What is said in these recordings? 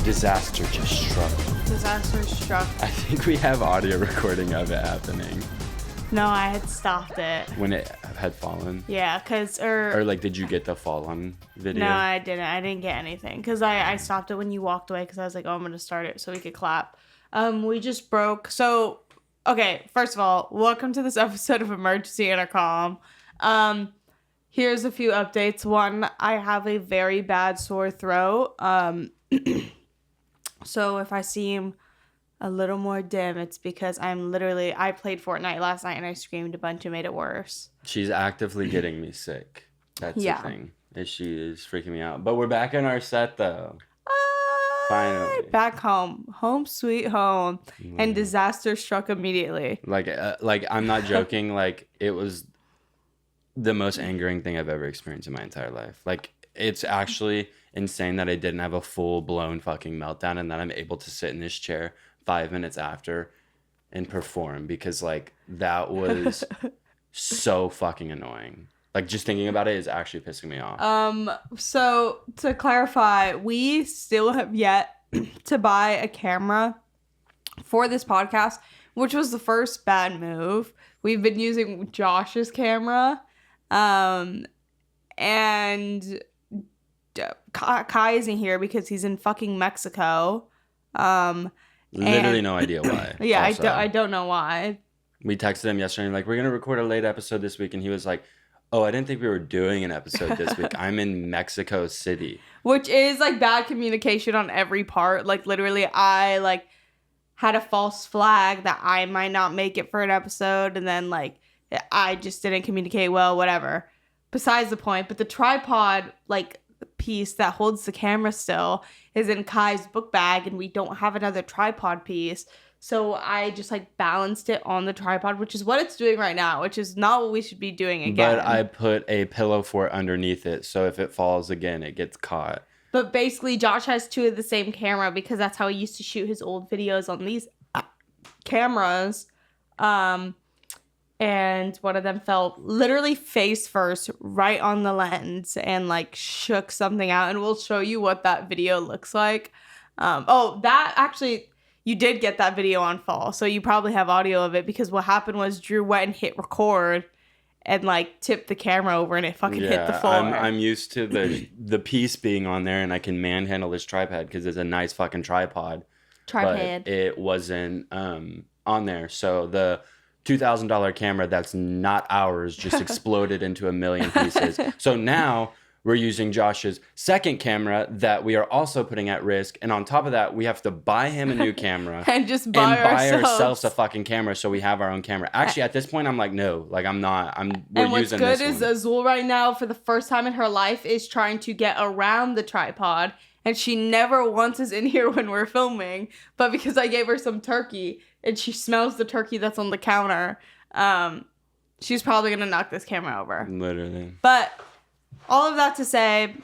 Disaster just struck. Disaster struck. I think we have audio recording of it happening. No, I had stopped it. When it had fallen? Yeah, because... Or like, did you get the fall on video? No, I didn't. I didn't get anything. Because I stopped it when you walked away because I was like, oh, I'm going to start it so we could clap. We just broke. So, okay, first of all, welcome to this episode of Emergency Intercom. Here's a few updates. One, I have a very bad sore throat. So if I seem a little more dim, it's because I played Fortnite last night and I screamed a bunch and made it worse. She's actively getting me sick. That's the thing. She is freaking me out. But we're back in our set though. Finally. Back home. Home sweet home. And disaster struck immediately. Like I'm not joking. Like, it was the most angering thing I've ever experienced in my entire life. Like, it's actually insane that I didn't have a full-blown fucking meltdown and that I'm able to sit in this chair 5 minutes after and perform, because, like, that was so fucking annoying. Like, just thinking about it is actually pissing me off. So, to clarify, we still have yet to buy a camera for this podcast, which was the first bad move. We've been using Josh's camera, and Kai isn't here because he's in fucking Mexico. Literally no idea why. Yeah, also. I don't know why. We texted him yesterday, like, we're going to record a late episode this week. And he was like, oh, I didn't think we were doing an episode this week. I'm in Mexico City. Which is, like, bad communication on every part. Like, literally, I, like, had a false flag that I might not make it for an episode. And then, like, I just didn't communicate well, whatever. Besides the point. But the tripod, like, piece that holds the camera still is in Kai's book bag, and we don't have another tripod piece. So I just, like, balanced it on the tripod, which is what it's doing right now, which is not what we should be doing again. But I put a pillow fort underneath it, so if it falls again, it gets caught. But basically, Josh has two of the same camera because that's how he used to shoot his old videos on these cameras. And one of them fell literally face first right on the lens and, like, shook something out. And we'll show you what that video looks like. That actually... You did get that video on fall, so you probably have audio of it, because what happened was Drew went and hit record and, like, tipped the camera over and it fucking hit the floor. I'm used to the piece being on there, and I can manhandle this tripod because it's a nice fucking tripod. But it wasn't on there, so the $2,000 camera that's not ours just exploded into a million pieces. So now... we're using Josh's second camera that we are also putting at risk. And on top of that, we have to buy him a new camera. and just buy ourselves a fucking camera so we have our own camera. Actually, at this point, I'm like, no. Like, I'm not. We're using this one. And what's good is Azul right now, for the first time in her life, is trying to get around the tripod. And she never once is in here when we're filming. But because I gave her some turkey, and she smells the turkey that's on the counter, she's probably going to knock this camera over. Literally. But... all of that to say,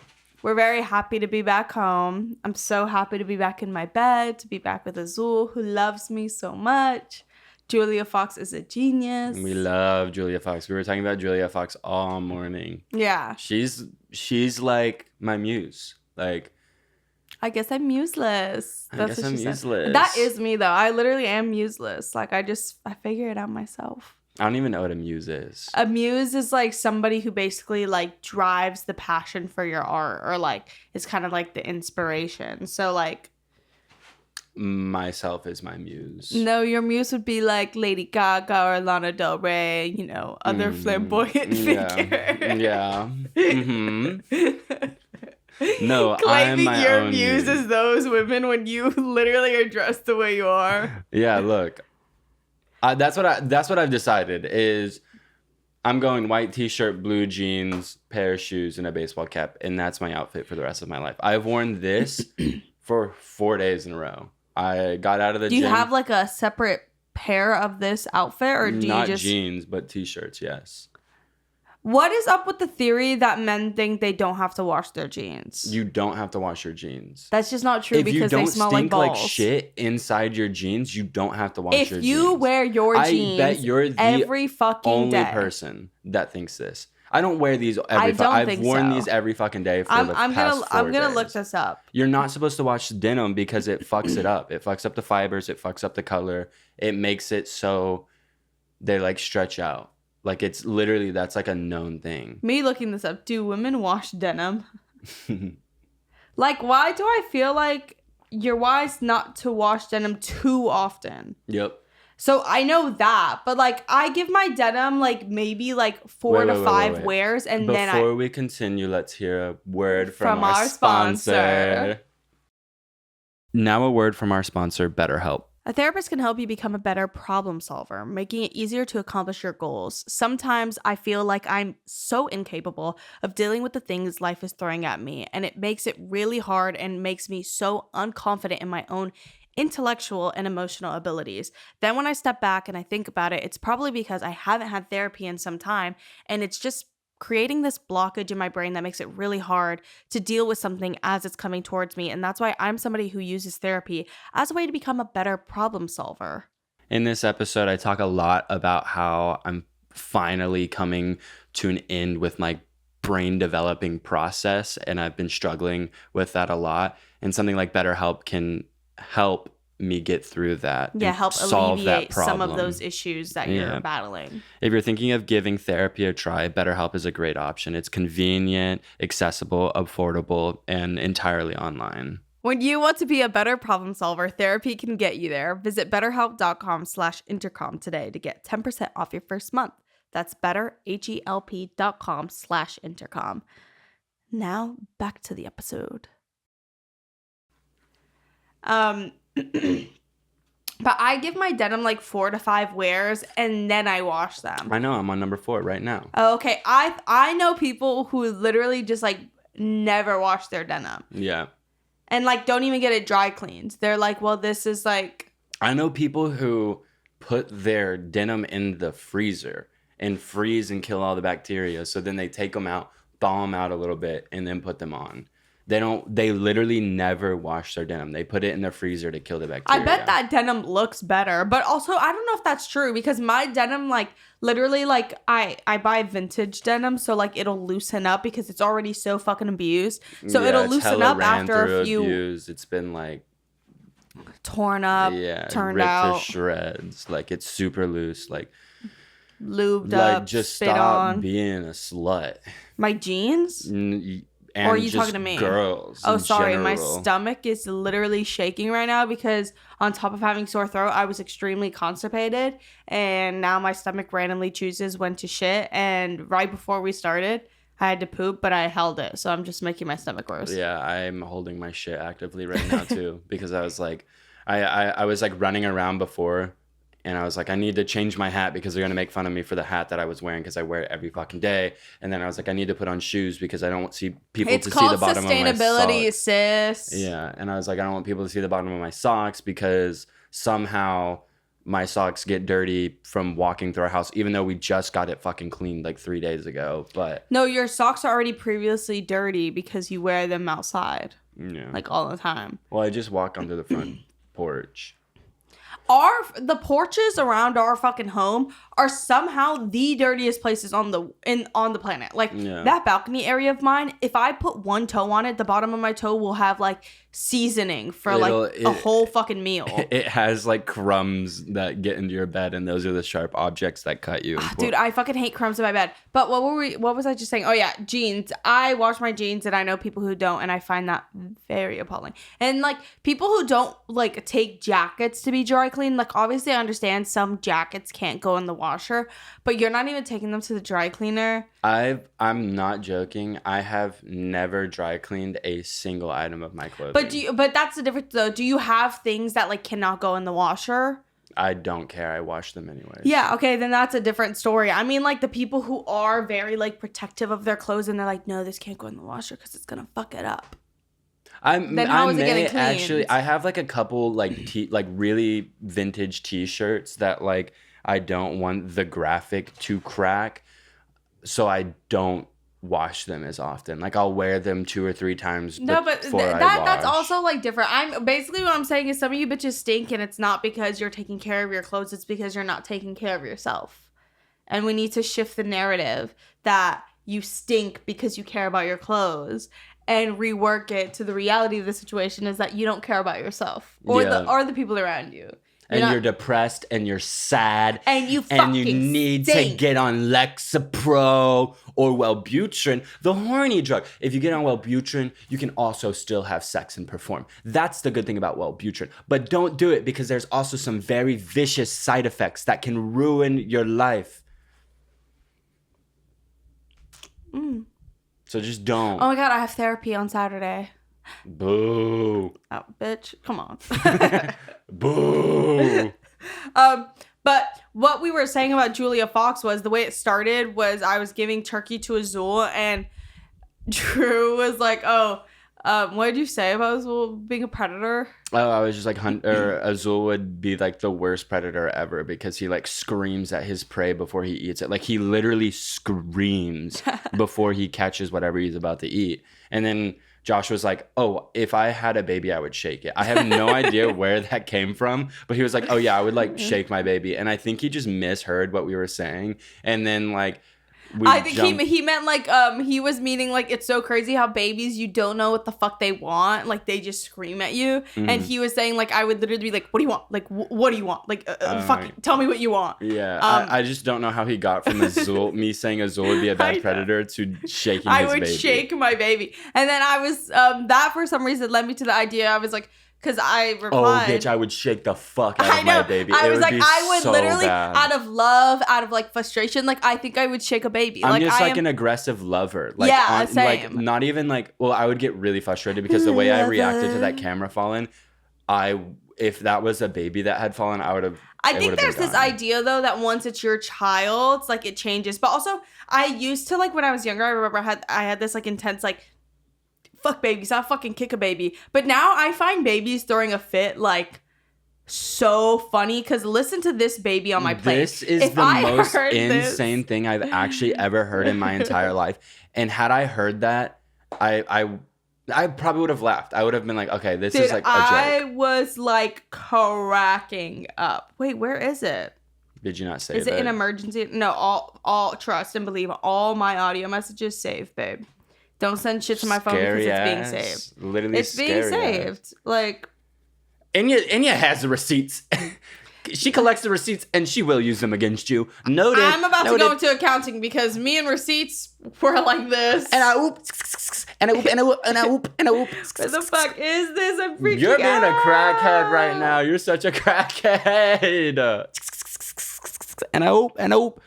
we're very happy to be back home. I'm so happy to be back in my bed, to be back with Azul, who loves me so much. Julia Fox is a genius. We love Julia Fox. We were talking about Julia Fox all morning. Yeah. She's like my muse. Like, I guess I'm museless. I guess I'm useless. That is me, though. I literally am museless. Like, I figure it out myself. I don't even know what a muse is. A muse is, like, somebody who basically, like, drives the passion for your art, or, like, is kind of like the inspiration. So, like... myself is my muse. No, your muse would be, like, Lady Gaga or Lana Del Rey, you know, other flamboyant figure. Yeah. Mm-hmm. No, claiming I'm my your own muse as those women when you literally are dressed the way you are. Yeah, look. That's what I've decided is I'm going white t-shirt, blue jeans, pair of shoes, and a baseball cap, and that's my outfit for the rest of my life. I've worn this for 4 days in a row. I got out of the gym. Do you have, like, a separate pair of this outfit, or do Not you just... jeans, but t-shirts, yes. What is up with the theory that men think they don't have to wash their jeans? You don't have to wash your jeans. That's just not true because they smell like balls. If you don't stink like shit inside your jeans, you don't have to wash your jeans. If you wear your jeans, I bet you're the every fucking only person that thinks this. I don't wear these every I've worn these every fucking day for the past 4 days. I'm gonna look this up. You're not supposed to wash denim because it fucks it up. It fucks up the fibers. It fucks up the color. It makes it so they like stretch out. Like it's literally, that's like a known thing. Me looking this up. Do women wash denim? Like, why do I feel like you're wise not to wash denim too often? Yep. So I know that, but like I give my denim like maybe like 4 to 5 wears, and before we continue, let's hear a word from our sponsor. Now a word from our sponsor, BetterHelp. A therapist can help you become a better problem solver, making it easier to accomplish your goals. Sometimes I feel like I'm so incapable of dealing with the things life is throwing at me, and it makes it really hard and makes me so unconfident in my own intellectual and emotional abilities. Then when I step back and I think about it, it's probably because I haven't had therapy in some time, and it's just creating this blockage in my brain that makes it really hard to deal with something as it's coming towards me. And that's why I'm somebody who uses therapy as a way to become a better problem solver. In this episode, I talk a lot about how I'm finally coming to an end with my brain developing process, and I've been struggling with that a lot. And something like BetterHelp can help me get through that. Yeah, help alleviate some of those issues that you're battling. If you're thinking of giving therapy a try, BetterHelp is a great option. It's convenient, accessible, affordable, and entirely online. When you want to be a better problem solver, therapy can get you there. Visit betterhelp.com/intercom today to get 10% off your first month. That's betterhelp.com/intercom. Now back to the episode. But I give my denim like 4 to 5 wears and then I wash them. I know, I'm on number 4 right now. Oh, okay. I know people who literally just like never wash their denim. Yeah. And like don't even get it dry cleaned. They're like, well, this is like. I know people who put their denim in the freezer and freeze and kill all the bacteria. So then they take them out, thaw them out a little bit, and then put them on. They literally never wash their denim. They put it in the freezer to kill the bacteria. I bet that denim looks better. But also, I don't know if that's true because my denim, like, literally, like, I buy vintage denim. So, like, it'll loosen up because it's already so fucking abused. So, it'll loosen up after a few. Abuse. It's been, like, torn up, turned ripped out. To shreds. Like, it's super loose. Like, lubed up, like, just stop being a slut. My jeans? And or are you talking to me? Girls. Oh, sorry. General. My stomach is literally shaking right now because on top of having sore throat, I was extremely constipated. And now my stomach randomly chooses when to shit. And right before we started, I had to poop, but I held it. So I'm just making my stomach worse. Yeah, I'm holding my shit actively right now too. Because I was like, I was like running around before. And I was like, I need to change my hat because they're going to make fun of me for the hat that I was wearing because I wear it every fucking day. And then I was like, I need to put on shoes because I don't want people to see the bottom of my socks. It's called sustainability, sis. Yeah. And I was like, I don't want people to see the bottom of my socks because somehow my socks get dirty from walking through our house, even though we just got it fucking cleaned like 3 days ago. But no, your socks are already previously dirty because you wear them outside. Yeah. Like all the time. Well, I just walk onto the front porch. The porches around our fucking home are somehow the dirtiest places on the planet. Like that balcony area of mine, if I put one toe on it, the bottom of my toe will have like seasoning for a whole fucking meal. It has like crumbs that get into your bed, and those are the sharp objects that cut you. Dude, I fucking hate crumbs in my bed. But what was I just saying? Oh yeah, jeans. I wash my jeans, and I know people who don't, and I find that very appalling. And like people who don't like take jackets to be dry cleaned, like obviously I understand some jackets can't go in the washer, but you're not even taking them to the dry cleaner. I'm not joking. I have never dry cleaned a single item of my clothing. But that's the difference though. Do you have things that like cannot go in the washer? I don't care. I wash them anyways. Yeah, okay, then that's a different story. I mean like the people who are very like protective of their clothes and they're like, no, this can't go in the washer because it's gonna fuck it up. I have like a couple like really vintage t-shirts that like I don't want the graphic to crack. so I don't wash them as often. Like I'll wear them 2 or 3 times that's also like different. I'm basically what I'm saying is some of you bitches stink, and it's not because you're taking care of your clothes, it's because you're not taking care of yourself. And we need to shift the narrative that you stink because you care about your clothes and rework it to the reality of the situation is that you don't care about yourself or the people around you. You're depressed and you're sad and you need to get on Lexapro or Wellbutrin, the horny drug. If you get on Wellbutrin, you can also still have sex and perform. That's the good thing about Wellbutrin. But don't do it because there's also some very vicious side effects that can ruin your life. So just don't. Oh my God, I have therapy on Saturday. Boo. Oh, bitch. Come on. Boo. But what we were saying about Julia Fox was the way it started was I was giving turkey to Azul and Drew was like, what did you say about Azul being a predator? Oh, I was just like, Azul would be like the worst predator ever because he like screams at his prey before he eats it. Like he literally screams before he catches whatever he's about to eat. And then Josh was like, oh, if I had a baby, I would shake it. I have no idea where that came from, but he was like, oh yeah, I would like shake my baby. And I think he just misheard what we were saying. And then like, I think he meant like he was meaning like it's so crazy how babies, you don't know what the fuck they want, like they just scream at you. And he was saying like I would literally be like, what do you want, like what do you want, like fucking tell me what you want. I just don't know how he got from Azul me saying Azul would be a bad predator to shaking his baby. I would shake my baby. And then I was that for some reason led me to the idea. I was like, because I replied, oh, bitch, I would shake the fuck out of my baby. I was like, I would so literally, bad. Out of love, out of like frustration, like I think I would shake a baby. I'm just like an aggressive lover. Like, same. Like not even like, well, I would get really frustrated because the way I reacted to that camera falling, if that was a baby that had fallen, I think there's this idea though that once it's your child, like it changes. But also, I used to like when I was younger, I remember I had this like intense like, fuck babies, I'll fucking kick a baby. But now I find babies throwing a fit like so funny because listen to this baby on my plate. This is the most insane thing I've actually ever heard in my entire life. And had I heard that, I probably would have laughed. I would have been like, okay, this is like a joke. I was like cracking up. Wait, where is it? Did you not say Is it an emergency? No, all trust and believe all my audio messages saved, babe. Don't send shit to my phone because it's being saved. Literally, it's being saved. Like, Enya has the receipts. She collects the receipts and she will use them against you. Noted. I'm about to go into accounting because me and receipts were like this. And I whoop, and I whoop, and I whoop, and I whoop, and I whoop. What the fuck is this? I'm freaking out. You're being a crackhead right now. You're such a crackhead. And I whoop, and I whoop,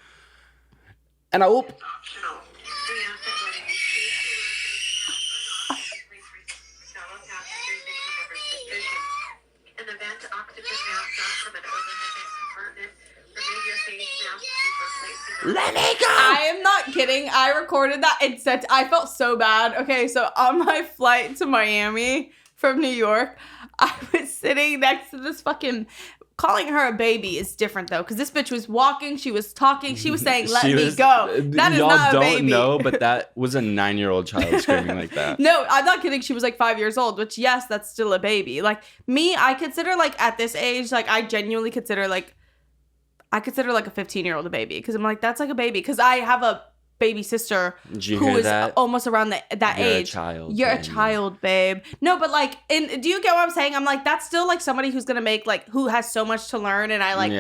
and I whoop. Let me go! I am not kidding. I recorded that and said I felt so bad. Okay, so on my flight to Miami from New York, I was sitting next to this fucking... Calling her a baby is different though, because this bitch was walking, she was talking, she was saying, "Let me go." That is not a baby. Y'all don't know, but that was a 9-year-old child screaming like that. No, I'm not kidding. She was like 5 years old, which yes, that's still a baby. Like me, I consider like at this age, like I genuinely consider like a 15-year-old a baby because I'm like that's like a baby because I have a baby sister who is almost around that age. You're a child, babe. No, but like, do you get what I'm saying? I'm like, that's still like somebody who's gonna make like who has so much to learn, and I like,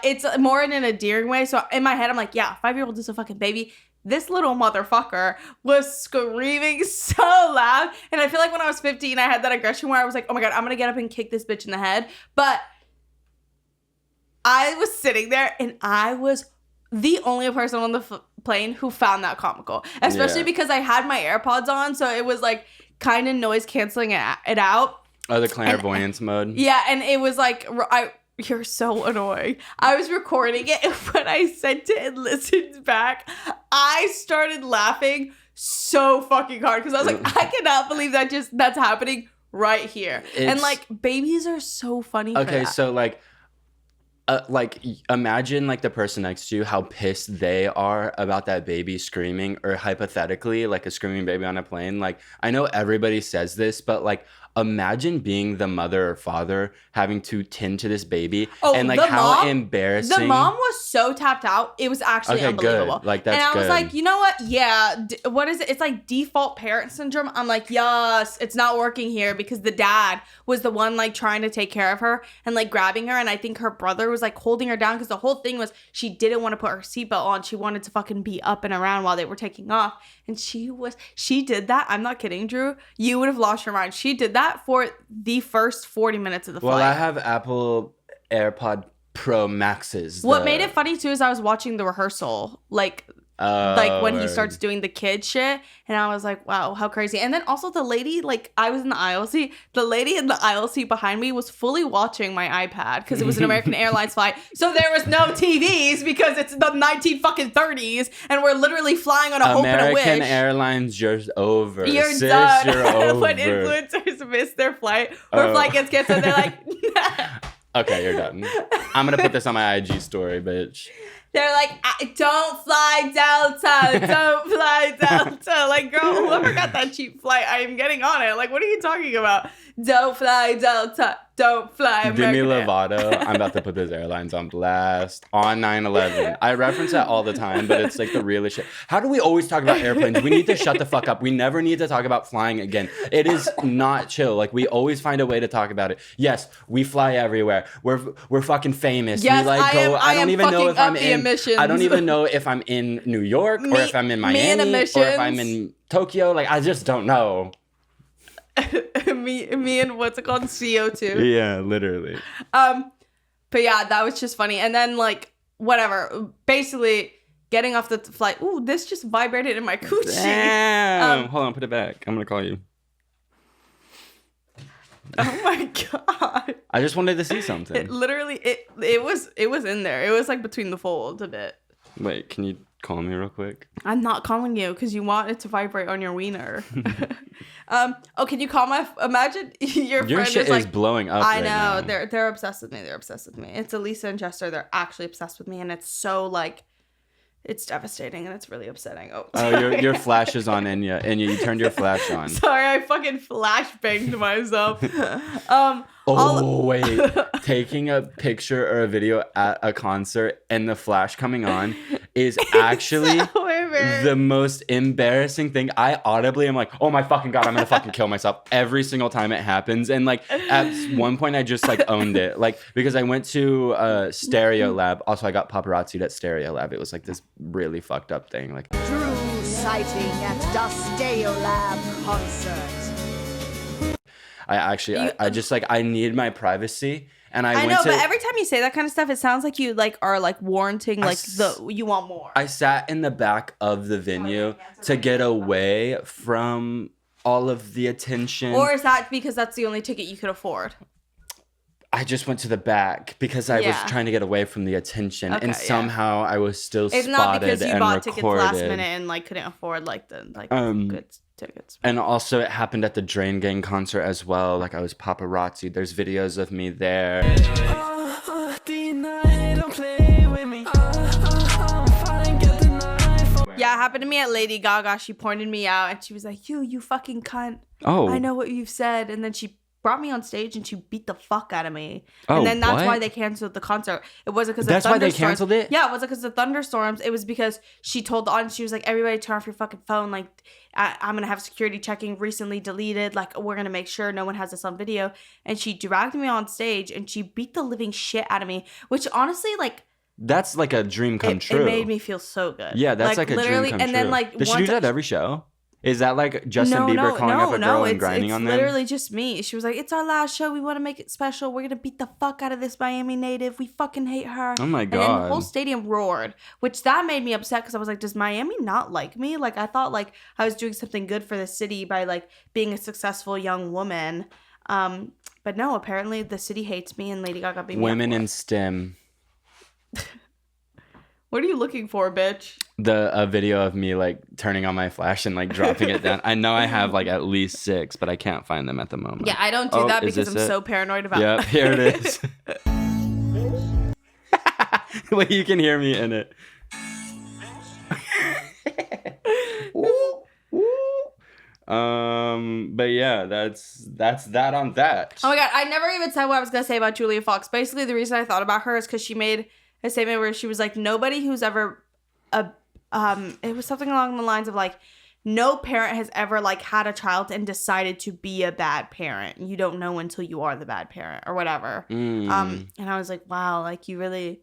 it's more in an endearing way. So in my head, I'm like, yeah, 5-year-old is a fucking baby. This little motherfucker was screaming so loud, and I feel like when I was 15, I had that aggression where I was like, oh my god, I'm gonna get up and kick this bitch in the head. But I was sitting there, and I was the only person on the plane who found that comical, especially because I had my AirPods on, so it was like kind of noise canceling it out. Oh, the clairvoyance mode. Yeah, and it was like you're so annoying. I was recording it, and when I sent it and listened back, I started laughing so fucking hard because I was like, I cannot believe that's happening right here. And like babies are so funny. Okay, so like like imagine like the person next to you, how pissed they are about that baby screaming, or hypothetically like a screaming baby on a plane. Like I know everybody says this, but like imagine being the mother or father having to tend to this baby, and like how embarrassing. The mom was so tapped out. It was actually unbelievable. Good. Like that's good. And I was like, you know what? Yeah. What is it? It's like default parent syndrome. I'm like, yes, it's not working here, because the dad was the one like trying to take care of her and like grabbing her. And I think her brother was like holding her down, because the whole thing was she didn't want to put her seatbelt on. She wanted to fucking be up and around while they were taking off. And she did that. I'm not kidding, Drew. You would have lost your mind. She did that for the first 40 minutes of the flight. Well, I have Apple AirPod Pro Maxes. What made it funny too is I was watching the rehearsal, like when he starts doing the kid shit, and I was like, wow, how crazy. And then also the lady, like I was in the aisle seat, the lady in the aisle seat behind me was fully watching my iPad, because it was an American Airlines flight, so there was no TVs, because it's the 1930s and we're literally flying on a hope and a wish. American Airlines, you're over. You're Sis, done. You're over. When influencers miss their flight, or flight gets canceled, they're like, okay, you're done. I'm gonna put this on my IG story, bitch. They're like, don't fly Delta, don't fly Delta. Like, girl, whoever got that cheap flight, I am getting on it. Like, what are you talking about? Don't fly Delta, don't fly American Demi Lovato, I'm about to put those airlines on blast on 9/11. I reference that all the time, but it's like the realest shit. How do we always talk about airplanes? We need to shut the fuck up. We never need to talk about flying again. It is not chill. Like, we always find a way to talk about it. Yes, we fly everywhere. We're fucking famous. Yes, we like go. I don't even know if I'm in. Emissions. I don't even know if I'm in New York, or if I'm in Miami, or if I'm in Tokyo. Like, I just don't know. me and what's it called, CO2. Yeah, literally. But yeah, that was just funny. And then like whatever, basically getting off the flight. Ooh, this just vibrated in my coochie. Damn. Hold on, put it back. I'm gonna call you. Oh my god! I just wanted to see something. It literally it was in there. It was like between the folds a bit. Wait, can you call me real quick? I'm not calling you because you want it to vibrate on your wiener. Oh, can you call my? Imagine your friend shit is like blowing up. I know now. they're obsessed with me. They're obsessed with me. It's Elisa and Jester. They're actually obsessed with me, and it's so like. It's devastating and it's really upsetting. Oh, your flash is on, Enya. Enya, you turned your flash on. Sorry, I fucking flashbanged myself. Wait. Taking a picture or a video at a concert and the flash coming on is actually the most embarrassing thing. I audibly am like, oh my fucking God, I'm gonna fucking kill myself every single time it happens. And like at one point I just like owned it. Like because I went to Stereo Lab. Also I got paparazzi'd at Stereo Lab. It was like this really fucked up thing. Like True sighting at the Stereo Lab concert. I just like I need my privacy, and I know, but every time you say that kind of stuff, it sounds like you like are like warranting like you want more. I sat in the back of the venue to get away from all of the attention. Or is that because that's the only ticket you could afford? I just went to the back because I was trying to get away from the attention, and somehow I was still spotted and recorded. It's not because you bought tickets last minute and like couldn't afford like the good tickets. And also it happened at the Drain Gang concert as well. Like I was paparazzi. There's videos of me there. Yeah, it happened to me at Lady Gaga. She pointed me out and she was like, you fucking cunt. Oh. I know what you've said. And then she brought me on stage and she beat the fuck out of me. And then that's why they canceled the concert. It wasn't because of thunderstorms. That's why they canceled it? Yeah, it wasn't because of thunderstorms. It was because she told the audience, she was like, everybody turn off your fucking phone. Like, I'm going to have security checking recently deleted. Like, we're going to make sure no one has this on video. And she dragged me on stage and she beat the living shit out of me. Which honestly, like... That's like a dream come true. It made me feel so good. Yeah, that's like a dream come true. And then like... Does she do that at every show? Is that like Justin Bieber calling up a girl and grinding on them? No, it's literally just me. She was like, it's our last show. We want to make it special. We're going to beat the fuck out of this Miami native. We fucking hate her. Oh my God. And then the whole stadium roared, which that made me upset because I was like, does Miami not like me? Like, I thought like I was doing something good for the city by like being a successful young woman. But no, apparently the city hates me and Lady Gaga beat me Women in STEM. What are you looking for, bitch? A video of me like turning on my flash and like dropping it down. I know I have like at least 6, but I can't find them at the moment. Yeah, I don't do that because I'm so paranoid about. Yep, here it is. Wait, you can hear me in it. But yeah, that's that on that. Oh my god, I never even said what I was gonna say about Julia Fox. Basically, the reason I thought about her is because she made a statement where she was like, nobody who's ever it was something along the lines of like, no parent has ever like had a child and decided to be a bad parent. You don't know until you are the bad parent or whatever. And I was like, wow, like you really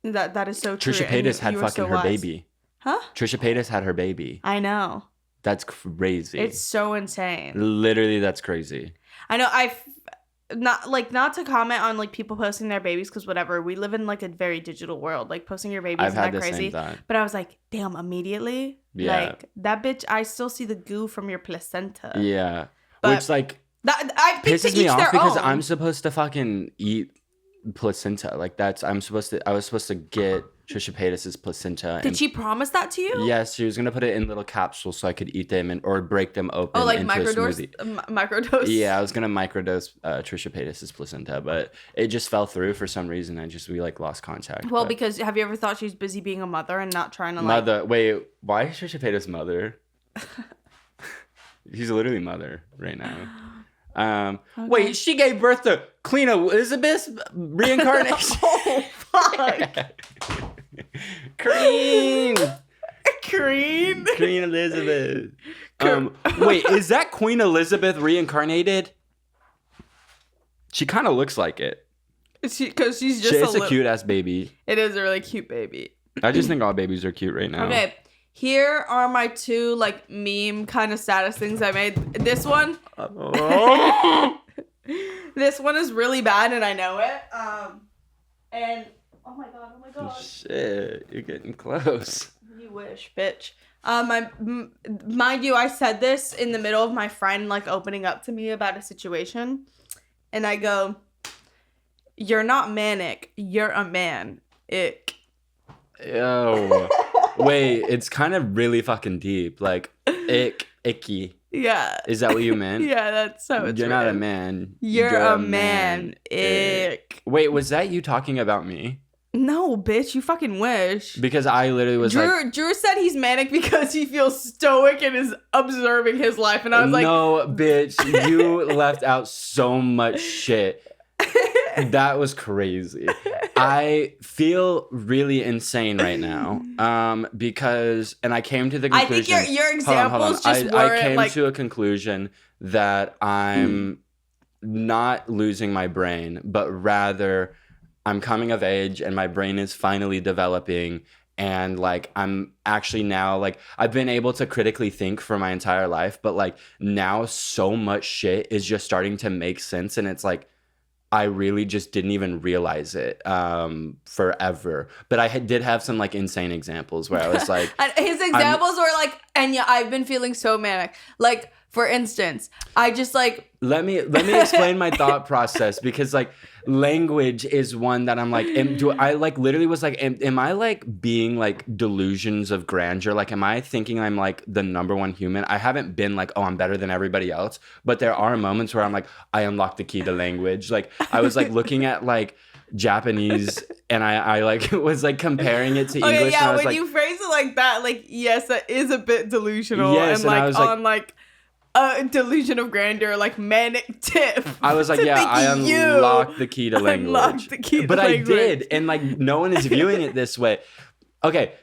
that is so true. Trisha Paytas had fucking her baby. Huh? Trisha Paytas had her baby. I know. That's crazy. It's so insane. Literally, that's crazy. I know. Not to comment on like people posting their babies because whatever. We live in like a very digital world. Like posting your babies is not crazy. But I was like, damn, immediately. Yeah. Like that bitch. I still see the goo from your placenta. Yeah. But which like that pisses me off because I'm supposed to fucking eat placenta. Like I was supposed to get Trisha Paytas' placenta. Did she promise that to you? Yes, she was gonna put it in little capsules so I could eat them or break them open. Oh, like into microdose. Yeah, I was gonna microdose Trisha Paytas' placenta, but it just fell through for some reason. We like lost contact. Well, because have you ever thought she's busy being a mother and not trying to mother? Wait, why is Trisha Paytas mother? She's literally mother right now. Okay. Wait, she gave birth to Queen Elizabeth's reincarnation. Oh fuck. Queen Elizabeth. Wait, is that Queen Elizabeth reincarnated? She kind of looks like it. Because she's just it's a cute ass baby. It is a really cute baby. I just think all babies are cute right now. Okay, here are my two like meme kind of status things I made. This one, this one is really bad, and I know it. And oh my god. Shit, you're getting close. You wish, bitch. Mind you, I said this in the middle of my friend like opening up to me about a situation, and I go, "You're not manic. You're a man. Ick." Yo, wait, it's kind of really fucking deep. Like, icky. Yeah. Is that what you meant? Yeah, that's how it's You're not a man. You're a man. Ick. Wait, was that you talking about me? No, bitch, you fucking wish. Because I literally was Drew said he's manic because he feels stoic and is observing his life. And I was like... No, bitch, you left out so much shit. That was crazy. I feel really insane right now. Because, and I came to the conclusion... I think your examples just weren't I came to a conclusion that I'm not losing my brain, but rather... I'm coming of age and my brain is finally developing, and like I'm actually now like I've been able to critically think for my entire life, but like now so much shit is just starting to make sense, and it's like I really just didn't even realize it forever. But I did have some like insane examples where I was like his examples were like, and yeah, I've been feeling so manic. Like for instance, I just like let me explain my thought process, because like language is one that I'm like, I like literally was like, am I like being like delusions of grandeur? Like, am I thinking I'm like the number one human? I haven't been like, oh, I'm better than everybody else. But there are moments where I'm like, I unlocked the key to language. Like I was like looking at like Japanese and I like was like comparing it to English. Yeah, and I was when like, you phrase it like that, like, yes, that is a bit delusional. Yes, and like I was on like a delusion of grandeur, like manic tip. I was like, yeah, I unlocked the key to language. But I did, and like no one is viewing it this way. Okay,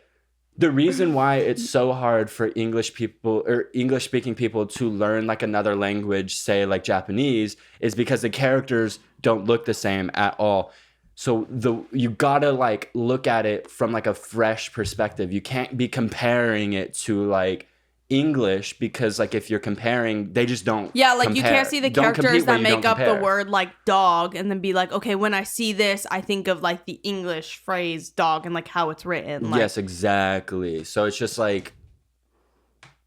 the reason why it's so hard for English people or English speaking people to learn like another language, say like Japanese, is because the characters don't look the same at all. So you gotta like look at it from like a fresh perspective. You can't be comparing it to like English, because like if you're comparing, they just don't compare. You can't see the characters that make up the word like dog and then be like, okay, when I see this I think of like the English phrase dog and like how it's written. Like, yes, exactly. So it's just like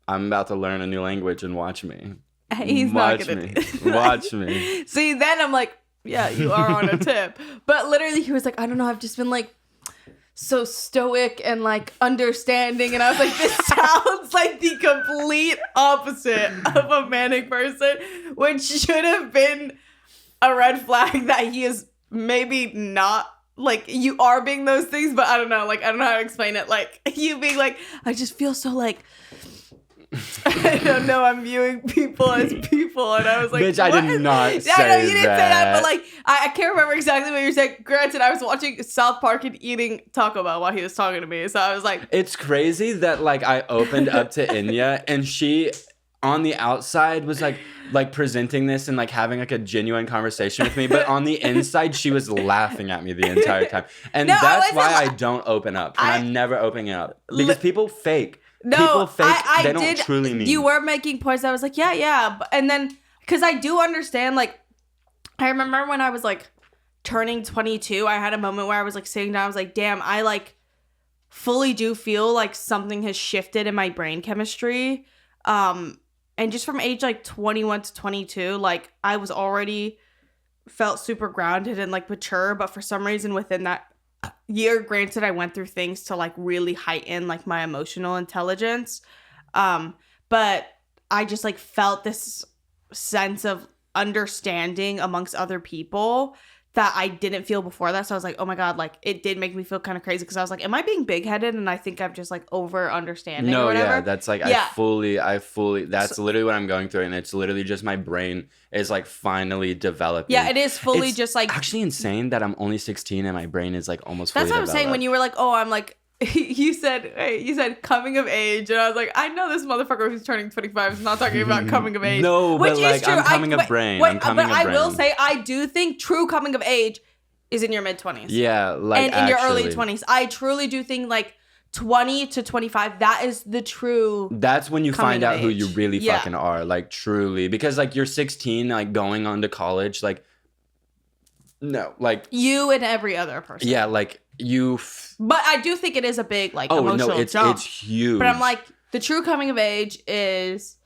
I'm about to learn a new language and watch me. He's watch not gonna me. do this. Watch me. See, then I'm like, yeah, you are on a tip. But literally he was like, I don't know, I've just been like so stoic and like understanding, and I was like, this sounds like the complete opposite of a manic person, which should have been a red flag that he is maybe not like you are being those things, but I don't know. Like, I don't know how to explain it. Like, you being like, I just feel so like, I don't know, I'm viewing people as people. And I was like, bitch, I did not say that. I know you didn't say that, but like, I can't remember exactly what you're saying. Granted, I was watching South Park and eating Taco Bell while he was talking to me. So I was like, it's crazy that like I opened up to Enya and she on the outside was like presenting this and like having like a genuine conversation with me, but on the inside she was laughing at me the entire time. And that's why I don't open up. And I'm never opening up because people fake. No, people fake. I they don't did, truly mean. You were making points. I was like, yeah. And then, because I do understand, like, I remember when I was like turning 22, I had a moment where I was like sitting down. I was like, damn, I like fully do feel like something has shifted in my brain chemistry. And just from age like 21 to 22, like I was already felt super grounded and like mature. But for some reason within that year, granted, I went through things to like really heighten like my emotional intelligence. But I just like felt this sense of understanding amongst other people that I didn't feel before that. So I was like, oh my God, like it did make me feel kind of crazy because I was like, am I being big headed? And I think I'm just like over understanding. No, or whatever. yeah, that's like, I fully, that's literally what I'm going through. And it's literally just my brain is like finally developing. Yeah, it is fully it's just like. actually insane that I'm only 16 and my brain is like almost fully That's what I'm developed. saying when you were like, oh, I'm like, you said coming of age, and I was like, I know this motherfucker who's turning 25 is not talking about coming of age. No, which but like is true. I'm coming of brain. I'm coming of brain. I will say, I do think true coming of age is in your mid 20s. Yeah, like and in your early 20s. I truly do think like 20 to 25, that is the true. That's when you find out who you really Yeah. fucking are, like truly, because like you're 16, like going on to college, like no, like you and every other person. Yeah, like you. But I do think it is a big like emotional jump. It's huge. But I'm like, the true coming of age is.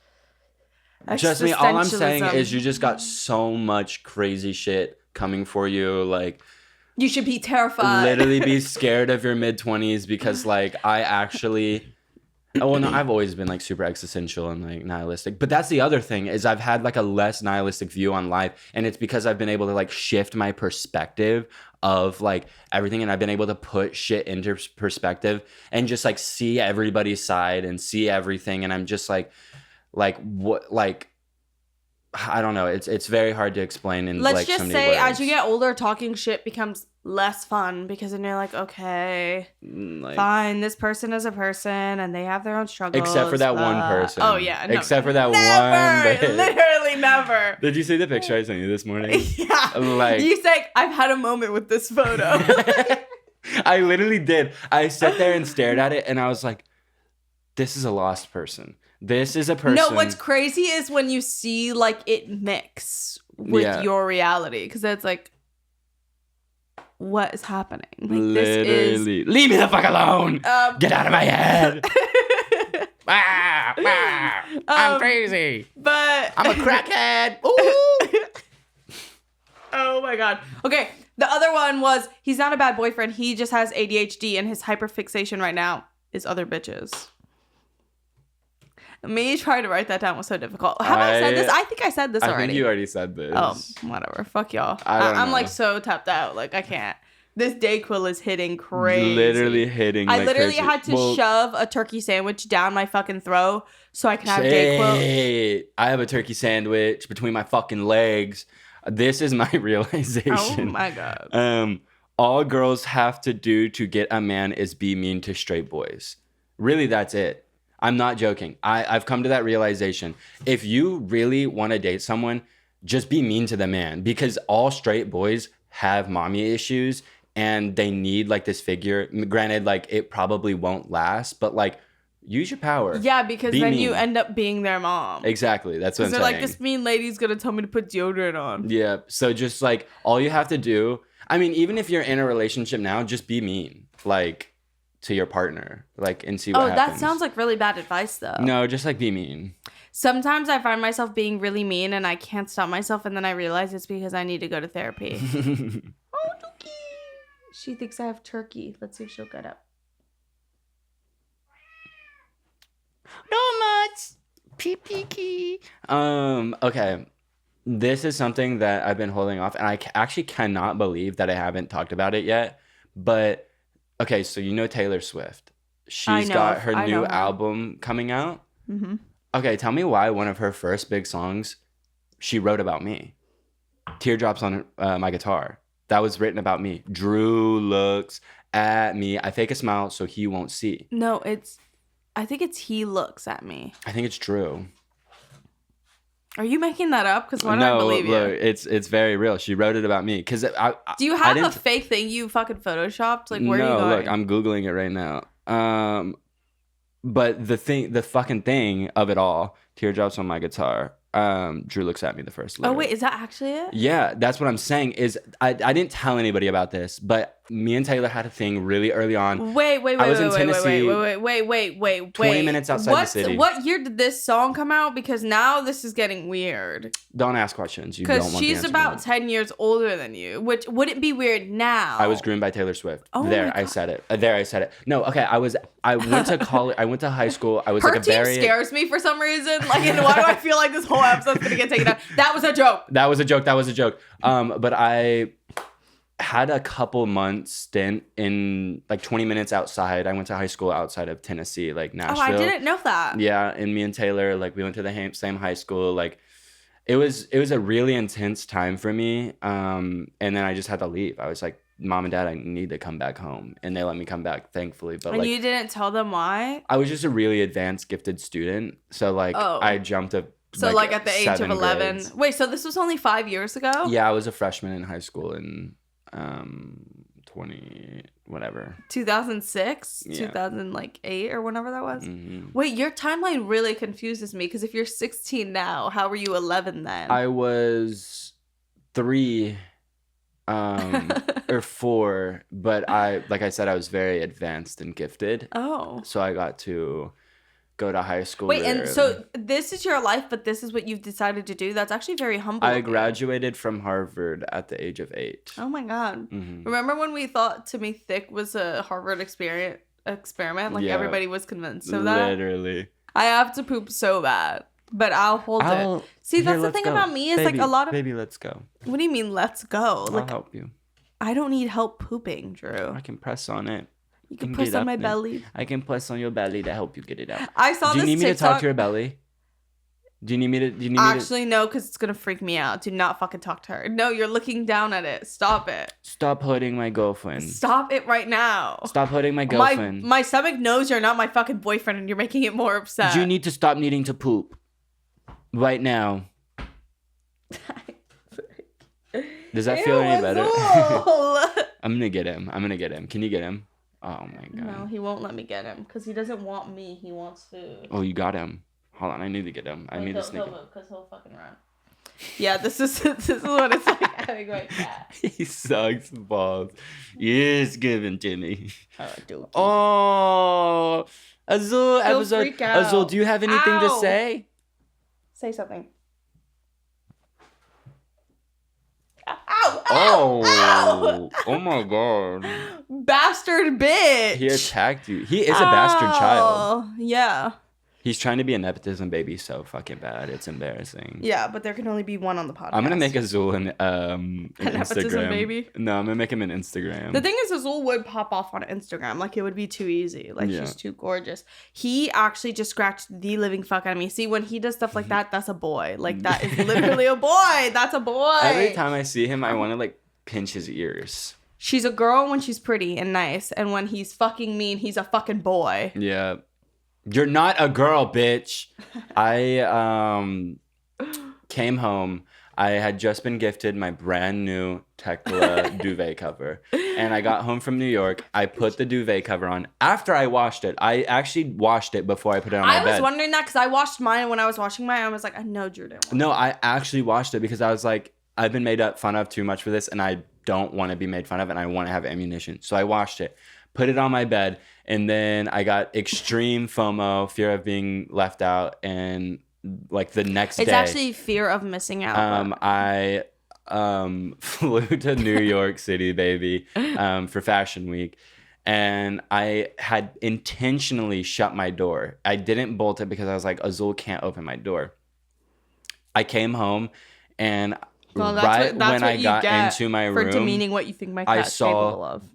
Trust me, all I'm saying is you just got so much crazy shit coming for you, like. You should be terrified. Literally be scared of your mid-20s because like I actually I've always been like super existential and like nihilistic. But that's the other thing is I've had like a less nihilistic view on life, and it's because I've been able to like shift my perspective of like everything, and I've been able to put shit into perspective and just like see everybody's side and see everything, and I'm just like what like I don't know. It's very hard to explain in Let's like just so many say words. as you get older, talking shit becomes less fun because then you're like, okay, like, fine, this person is a person and they have their own struggles. Except for that one person. Oh yeah. No, except for that never, one. Literally never. Did you see the picture I sent you this morning? Yeah. Like you said, I've had a moment with this photo. I literally did. I sat there and stared at it and I was like, this is a lost person. This is a person. No, what's crazy is when you see like it mix with your reality, because it's like, what is happening? Like, literally, leave me the fuck alone. Get out of my head. I'm crazy, but I'm a crackhead. Ooh. Oh my God. Okay, the other one was he's not a bad boyfriend. He just has ADHD, and his hyperfixation right now is other bitches. Me trying to write that down was so difficult. Have I said this? I think I said this already. I think you already said this. Oh, whatever. Fuck y'all. I'm like so tapped out. Like I can't. This Dayquil is hitting crazy. Literally hitting. I literally had to shove a turkey sandwich down my fucking throat so I could have Dayquil. I have a turkey sandwich between my fucking legs. This is my realization. Oh my God. All girls have to do to get a man is be mean to straight boys. Really, that's it. I'm not joking. I've come to that realization. If you really want to date someone, just be mean to the man, because all straight boys have mommy issues and they need like this figure. Granted, like it probably won't last, but like use your power. Yeah, because then you end up being their mom. Exactly. That's what I'm saying. They're like, this mean lady's going to tell me to put deodorant on. Yeah. So just like all you have to do, I mean, even if you're in a relationship now, just be mean. Like, to your partner, like, and see what happens. That sounds like really bad advice, though. No, just like be mean. Sometimes I find myself being really mean and I can't stop myself, and then I realize it's because I need to go to therapy. Oh, Dookie. She thinks I have turkey. Let's see if she'll get up. Donuts. Pee-pee-key. Okay. This is something that I've been holding off, and I actually cannot believe that I haven't talked about it yet. But, okay, so you know Taylor Swift. She's got her new album coming out. Mm-hmm. Okay, tell me why one of her first big songs, she wrote about me. Teardrops on My Guitar. That was written about me. Drew looks at me. I fake a smile so he won't see. No, I think it's he looks at me. I think it's Drew. Are you making that up? Because why don't I believe you? No, it's very real. She wrote it about me. Because do you have a fake thing you fucking photoshopped? Like, where are you going? Look, I'm Googling it right now. But the fucking thing of it all, Teardrops on My Guitar. Drew looks at me the first lyric. Oh wait, is that actually it? Yeah, that's what I'm saying. Is I didn't tell anybody about this, but me and Taylor had a thing really early on. Wait. I was in Tennessee. 20 minutes outside the city. What year did this song come out? Because now this is getting weird. Don't ask questions. You don't want the answer. Because she's about 10 years older than you. Which would it be weird now? I was groomed by Taylor Swift. Oh there, I said it. I said it. No, okay. I went to college. I went to high school. I was Her team scares me for some reason. Like, and why do I feel like this whole episode's gonna get taken out? That was a joke. That was a joke. But I had a couple months stint in like 20 minutes outside. I went to high school outside of Tennessee, like Nashville. Oh, I didn't know that. Yeah, and me and Taylor, like we went to the same high school. Like it was a really intense time for me. And then I just had to leave. I was like, Mom and Dad, I need to come back home, and they let me come back, thankfully. But and like, you didn't tell them why? I was just a really advanced, gifted student, so like I jumped up. So like at the age of 11. Grades. Wait, so this was only 5 years ago? Yeah, I was a freshman in high school in 2006, yeah. 2008 or whenever that was. Mm-hmm. Wait, your timeline really confuses me because if you're 16 now, how were you 11 then? I was 3 or 4, but like I said, I was very advanced and gifted. Oh. So I got to go to high school. Wait, and so this is your life, but this is what you've decided to do? That's actually very humble. I graduated from Harvard at the age of 8. Oh my God. Mm-hmm. Remember when we thought To Me Thick was a Harvard experiment? Like everybody was convinced of that? Literally. I have to poop so bad, but I'll hold it. See, that's the thing about me is like a lot of... Baby, let's go. What do you mean, let's go? I'll help you. I don't need help pooping, Drew. I can press on it. You can press on my belly. I can press on your belly to help you get it out. I saw this TikTok. Do you need me to talk to your belly? Do you need me to... Actually, no, because it's going to freak me out. Do not fucking talk to her. No, you're looking down at it. Stop it. Stop hurting my girlfriend. Stop it right now. Stop hurting my girlfriend. My stomach knows you're not my fucking boyfriend and you're making it more upset. You need to stop needing to poop. Right now. Does that feel any better? I'm going to get him. Can you get him? Oh my God. No, he won't let me get him because he doesn't want me. He wants food. Oh, you got him. Hold on, I need to get him. I need to sneak him. Because he'll fucking run. Yeah, this is what it's like having my cat. He sucks balls. Yes, give him to me. Oh, oh, Azul, Azul, do you have anything to say? Say something. Ow! Oh! Oh my God! Bastard bitch! He attacked you. He is a bastard child. Yeah. He's trying to be a nepotism baby so fucking bad. It's embarrassing. Yeah, but there can only be one on the podcast. I'm gonna make Azul an nepotism Instagram baby? No, I'm gonna make him an Instagram. The thing is, Azul would pop off on Instagram. Like, it would be too easy. Like, she's too gorgeous. He actually just scratched the living fuck out of me. See, when he does stuff like that, that's a boy. Like, that is literally a boy. That's a boy. Every time I see him, I want to, like, pinch his ears. She's a girl when she's pretty and nice. And when he's fucking mean, he's a fucking boy. Yeah. You're not a girl, bitch. I came home. I had just been gifted my brand new Tekla duvet cover. And I got home from New York. I put the duvet cover on after I washed it. I actually washed it before I put it on my bed. I was wondering that because I washed mine. And when I was washing mine, I was like, I know Drew didn't wash it. No, I actually washed it because I was like, I've been made fun of too much for this. And I don't want to be made fun of. And I want to have ammunition. So I washed it. Put it on my bed, and then I got extreme FOMO, fear of being left out, and like the next day... It's actually fear of missing out. I flew to New York City, baby, for Fashion Week, and I had intentionally shut my door. I didn't bolt it because I was like, Azul can't open my door. I came home And well, right that's when I got into my room, for demeaning what you think my cat's capable of.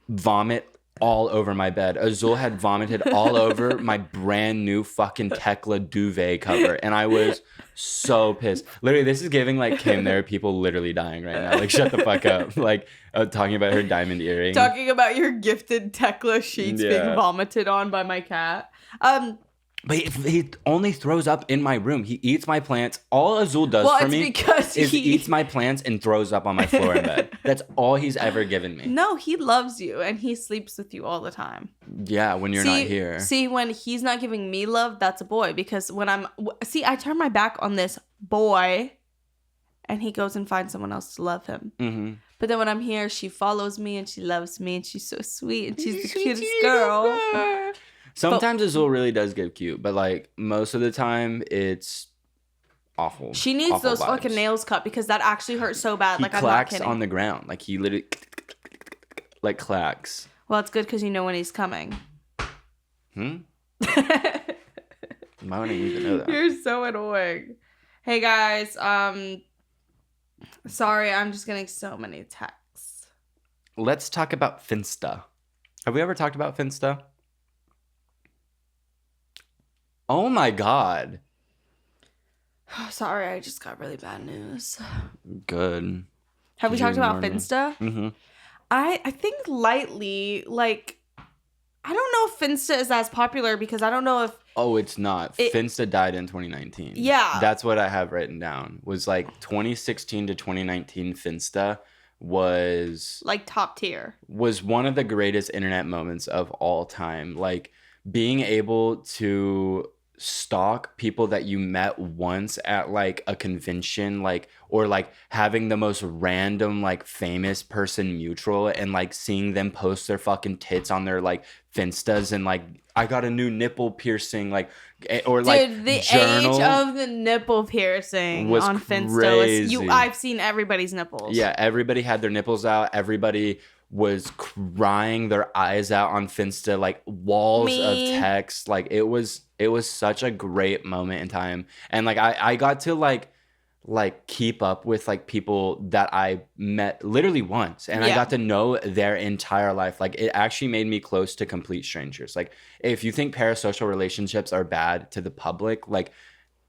Vomit all over my bed. Azul had vomited all over my brand new fucking Tekla duvet cover, and I was so pissed. Literally, this is giving like Kim. There are people literally dying right now. Like, shut the fuck up. Like, talking about her diamond earring. Talking about your gifted Tekla sheets being vomited on by my cat. But he only throws up in my room. He eats my plants. All Azul does for me is eats my plants and throws up on my floor in bed. That's all he's ever given me. No, he loves you and he sleeps with you all the time. Yeah, when you're not here. See, when he's not giving me love, that's a boy. Because when I turn my back on this boy and he goes and finds someone else to love him. Mm-hmm. But then when I'm here, she follows me and she loves me and she's so sweet and she's the cutest girl. Sometimes Azul really does get cute, but like most of the time it's awful. She needs those fucking nails cut because that actually hurts so bad. Like, I'm not kidding. He clacks on the ground. Like, he literally like clacks. Well, it's good because you know when he's coming. Why would I even know that? You're so annoying. Hey guys, sorry, I'm just getting so many texts. Let's talk about Finsta. Have we ever talked about Finsta? Oh my God. Sorry, I just got really bad news. Good. Have we talked about Finsta? Mm-hmm. I think lightly, like, I don't know if Finsta is as popular because I don't know if... Oh, it's not. Finsta died in 2019. Yeah. That's what I have written down. Was like 2016 to 2019 Finsta was... like top tier. Was one of the greatest internet moments of all time. Like, being able to stalk people that you met once at like a convention, like, or like having the most random like famous person mutual and like seeing them post their fucking tits on their like Finstas and like, I got a new nipple piercing, like, or like, dude, the age of the nipple piercing was on Finsta was, I've seen everybody's nipples. Yeah, everybody had their nipples out. Everybody was crying their eyes out on Finsta, like walls of text. Like, it was such a great moment in time. And like I got to like keep up with like people that I met literally once, and I got to know their entire life. Like, it actually made me close to complete strangers. Like, if you think parasocial relationships are bad to the public, like,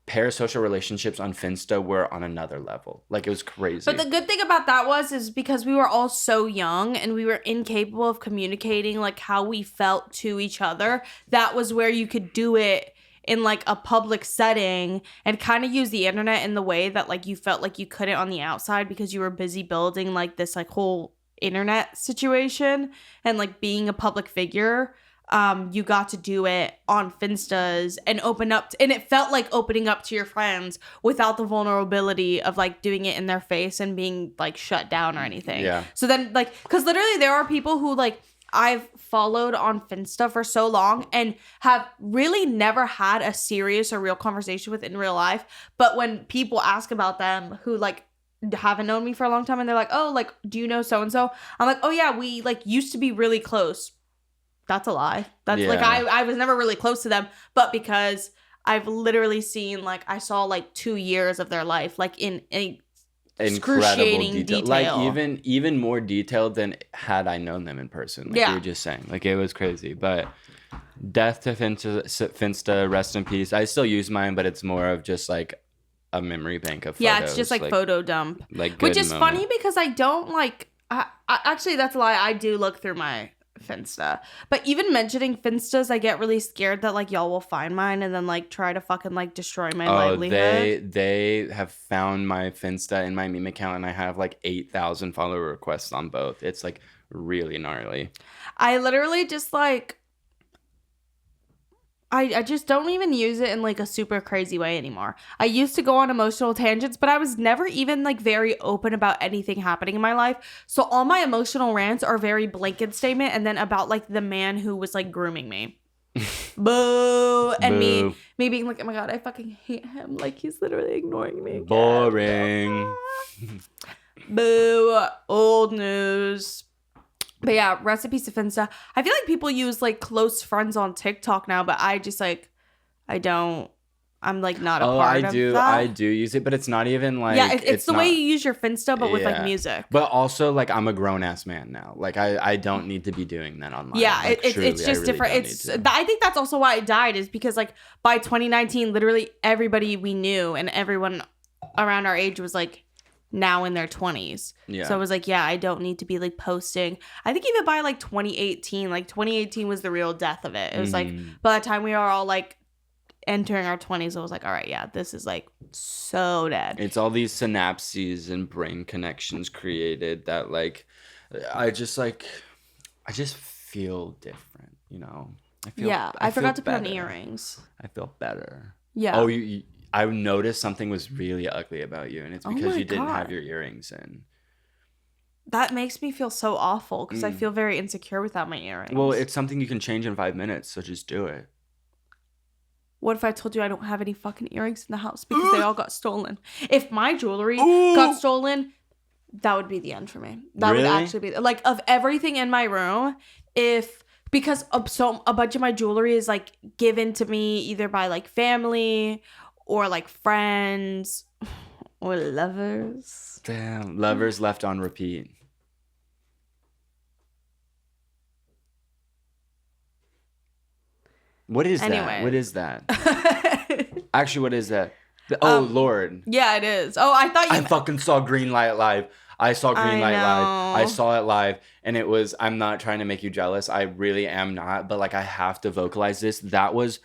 parasocial relationships on Finsta were on another level. Like, it was crazy. But the good thing about that is because we were all so young and we were incapable of communicating like how we felt to each other. That was where you could do it in like a public setting and kind of use the internet in the way that like you felt like you couldn't on the outside because you were busy building like this like whole internet situation and like being a public figure. You got to do it on Finstas and open up and it felt like opening up to your friends without the vulnerability of like doing it in their face and being like shut down or anything. Yeah. So then like, because literally there are people who like I've followed on Finsta for so long and have really never had a serious or real conversation with in real life. But when people ask about them who like haven't known me for a long time and they're like, oh, like, do you know so-and-so? I'm like, oh yeah, we like used to be really close. That's a lie. That's like, I was never really close to them, but because I've literally seen, like, I saw like 2 years of their life, like in excruciating detail. Like even more detailed than had I known them in person. Like you were just saying, like, it was crazy. But death to Finsta, rest in peace. I still use mine, but it's more of just like a memory bank of photos. Yeah, it's just like photo dump. Like, which is funny because I don't like. I actually, that's a lie. I do look through my Finsta, but even mentioning Finstas, I get really scared that like y'all will find mine and then like try to fucking like destroy my livelihood. They have found my Finsta and my meme account, and I have like 8,000 follower requests on both. It's like really gnarly. I literally just like I just don't even use it in like a super crazy way anymore. I used to go on emotional tangents, but I was never even like very open about anything happening in my life. So all my emotional rants are very blanket statement and then about like the man who was like grooming me. Boo. And me being like, oh my God, I fucking hate him. Like, he's literally ignoring me again. Boring. Boo. Old news. But yeah, recipes to Finsta. I feel like people use like close friends on TikTok now, but I just like, I don't I'm like not a part of that. I do use it, but it's not even like it's the way you use your Finsta, but with like music. But also like I'm a grown ass man now. Like I don't need to be doing that online. Yeah, like, it's just different. I think that's also why it died, is because like by 2019, literally everybody we knew and everyone around our age was like now in their 20s. Yeah. So it was like, I don't need to be like posting. I think even by like 2018 was the real death of it. It was like by the time we are all like entering our 20s, I was like, all right, this is like so dead. It's all these synapses and brain connections created that like I just feel different, you know. I forgot to put on earrings. I feel better. Yeah. Oh, I noticed something was really ugly about you, and it's because you didn't have your earrings in. That makes me feel so awful because I feel very insecure without my earrings. Well, it's something you can change in 5 minutes, so just do it. What if I told you I don't have any fucking earrings in the house because they all got stolen? If my jewelry got stolen, that would be the end for me. That would actually be like, of everything in my room, because a bunch of my jewelry is like given to me either by like family or like friends or lovers. Damn, lovers left on repeat. What is that? What is that? Actually, what is that? Lord. Yeah, it is. Oh, I thought I fucking saw Green Light live. I saw Green Light live. I saw it live, and it was. I'm not trying to make you jealous. I really am not. But like, I have to vocalize this. That was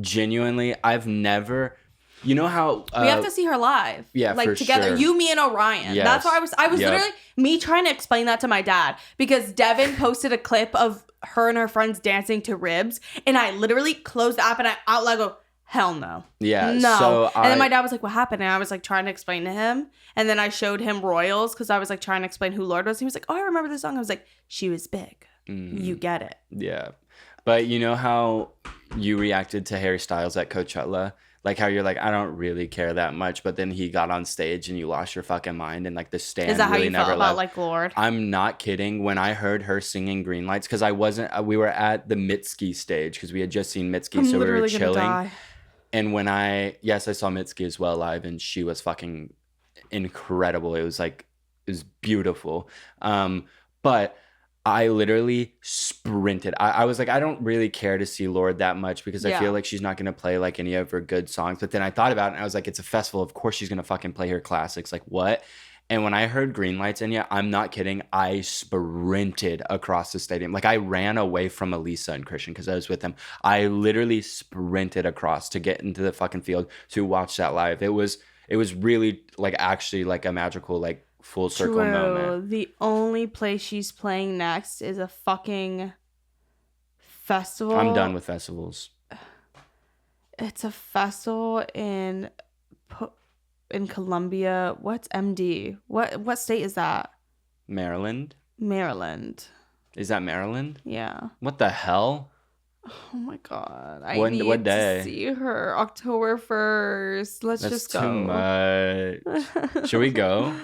genuinely. I've never. You know how we have to see her live. Yeah, like for together. Sure. You, me, and Orion. Yes. That's why I was literally me trying to explain that to my dad because Devin posted a clip of her and her friends dancing to Ribs, and I literally closed the app and I out loud go, hell no. Yeah. No. So and then my dad was like, what happened? And I was like trying to explain to him, and then I showed him Royals because I was like trying to explain who Lord was. He was like, oh, I remember this song. I was like, she was big. You get it. Yeah. But you know how you reacted to Harry Styles at Coachella? Like how you're like, I don't really care that much, but then he got on stage and you lost your fucking mind, and like the stand is that really how you never felt left. About like Lord? I'm not kidding. When I heard her singing Green Lights, because we were at the Mitski stage because we had just seen Mitski, so we were chilling. And when I saw Mitski as well live, and she was fucking incredible. It was beautiful. But I literally sprinted. I was like, I don't really care to see Lorde that much because I feel like she's not going to play like any of her good songs. But then I thought about it and I was like, it's a festival. Of course she's going to fucking play her classics. Like what? And when I heard Green Lights, Enya, I'm not kidding. I sprinted across the stadium. Like I ran away from Elisa and Christian because I was with them. I literally sprinted across to get into the fucking field to watch that live. It was really like actually like a magical like full circle moment. The only place she's playing next is a fucking festival. I'm done with festivals. It's a festival in Colombia. What's MD? What state is that? Maryland. Is that Maryland? Yeah. What the hell? Oh my god! I need to see her. October 1st. That's just go. Too much. Should we go?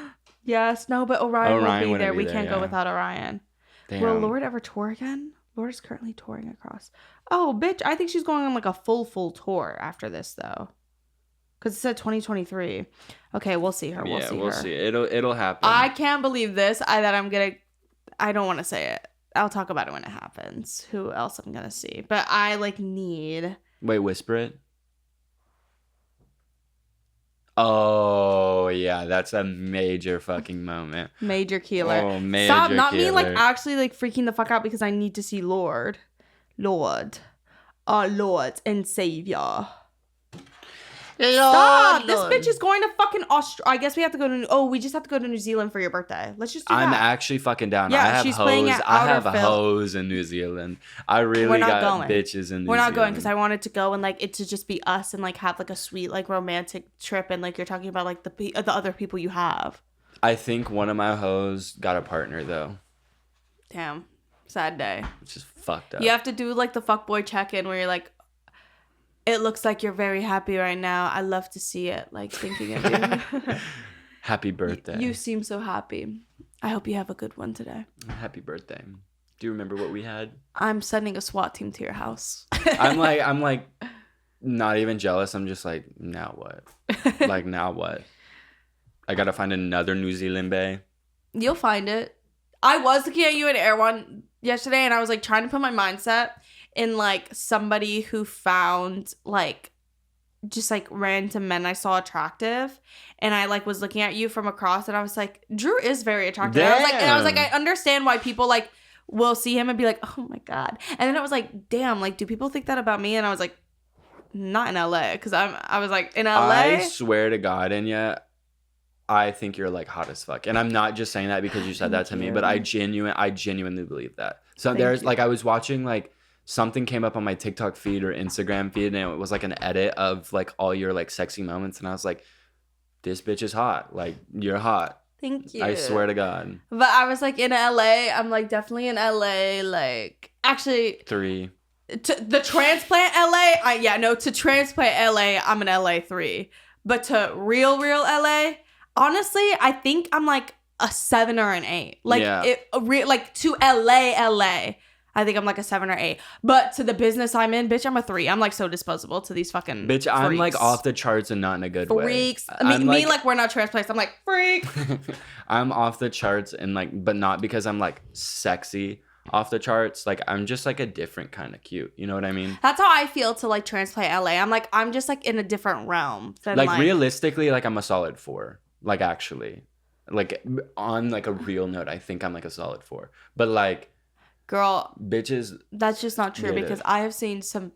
Yes, no, but Orion will be there. We can't go without Orion. Damn. Will Lorde ever tour again? Lorde is currently touring across. Oh, bitch. I think she's going on like a full tour after this, though. Because it said 2023. Okay, we'll see her. We'll see. It'll happen. I can't believe this. I don't want to say it. I'll talk about it when it happens. Who else I'm going to see. But I need... Wait, whisper it. Oh, yeah, that's a major fucking moment. Major keeler. Oh, major Stop, not keeler. me like actually like freaking the fuck out because I need to see Lorde. Our Lord and Savior. Stop! This bitch is going to fucking Australia. I guess we have to go to... we just have to go to New Zealand for your birthday. Let's just do that. I'm actually fucking down. Yeah, she's playing at hoes in New Zealand. I really got bitches in New Zealand. We're not going because I wanted to go and like it to just be us and like have like a sweet like romantic trip and like you're talking about like the other people you have. I think one of my hoes got a partner though. Damn. Sad day. It's just fucked up. You have to do like the fuckboy check-in where you're like, it looks like you're very happy right now. I love to see it. Like thinking of you. Happy birthday. You seem so happy. I hope you have a good one today. Happy birthday. Do you remember what we had? I'm sending a SWAT team to your house. I'm like not even jealous. I'm just like, now what? Like, now what? I gotta find another New Zealand bae. You'll find it. I was looking at you at Enya Want yesterday, and I was like trying to put my mindset in like somebody who found like just like random men I saw attractive, and I like was looking at you from across, and I was like, Drew is very attractive. And I was like, I understand why people like will see him and be like, oh my god. And then I was like, damn, like do people think that about me? And I was like, not in LA, because I was like in LA. I swear to God, Enya, I think you're like hot as fuck, and I'm not just saying that because you said that to me, but I genuinely believe that. So there's like I was watching like something came up on my TikTok feed or Instagram feed, and it was like an edit of like all your like sexy moments, and I was like, this bitch is hot. Like you're hot. Thank you. I swear to God. But I was like in LA. I'm like definitely in LA. Like actually 3. To the transplant LA. To transplant LA, I'm an LA 3. But to real LA. Honestly, I think I'm like a 7 or an 8. Like to LA, I think I'm like a 7 or 8. But to the business I'm in, bitch, I'm a 3. I'm like so disposable to these fucking bitch. I'm freaks. Like off the charts and not in a good freaks. way. Me, like we're not transplants. I'm like freak. I'm off the charts and like, but not because I'm like sexy off the charts. Like I'm just like a different kind of cute. You know what I mean? That's how I feel to like transplant LA. I'm just like in a different realm. Than, like realistically, like I'm a solid 4. Like actually, like on like a real note, I think I'm like a solid 4. But like, girl, bitches, that's just not true because I have seen some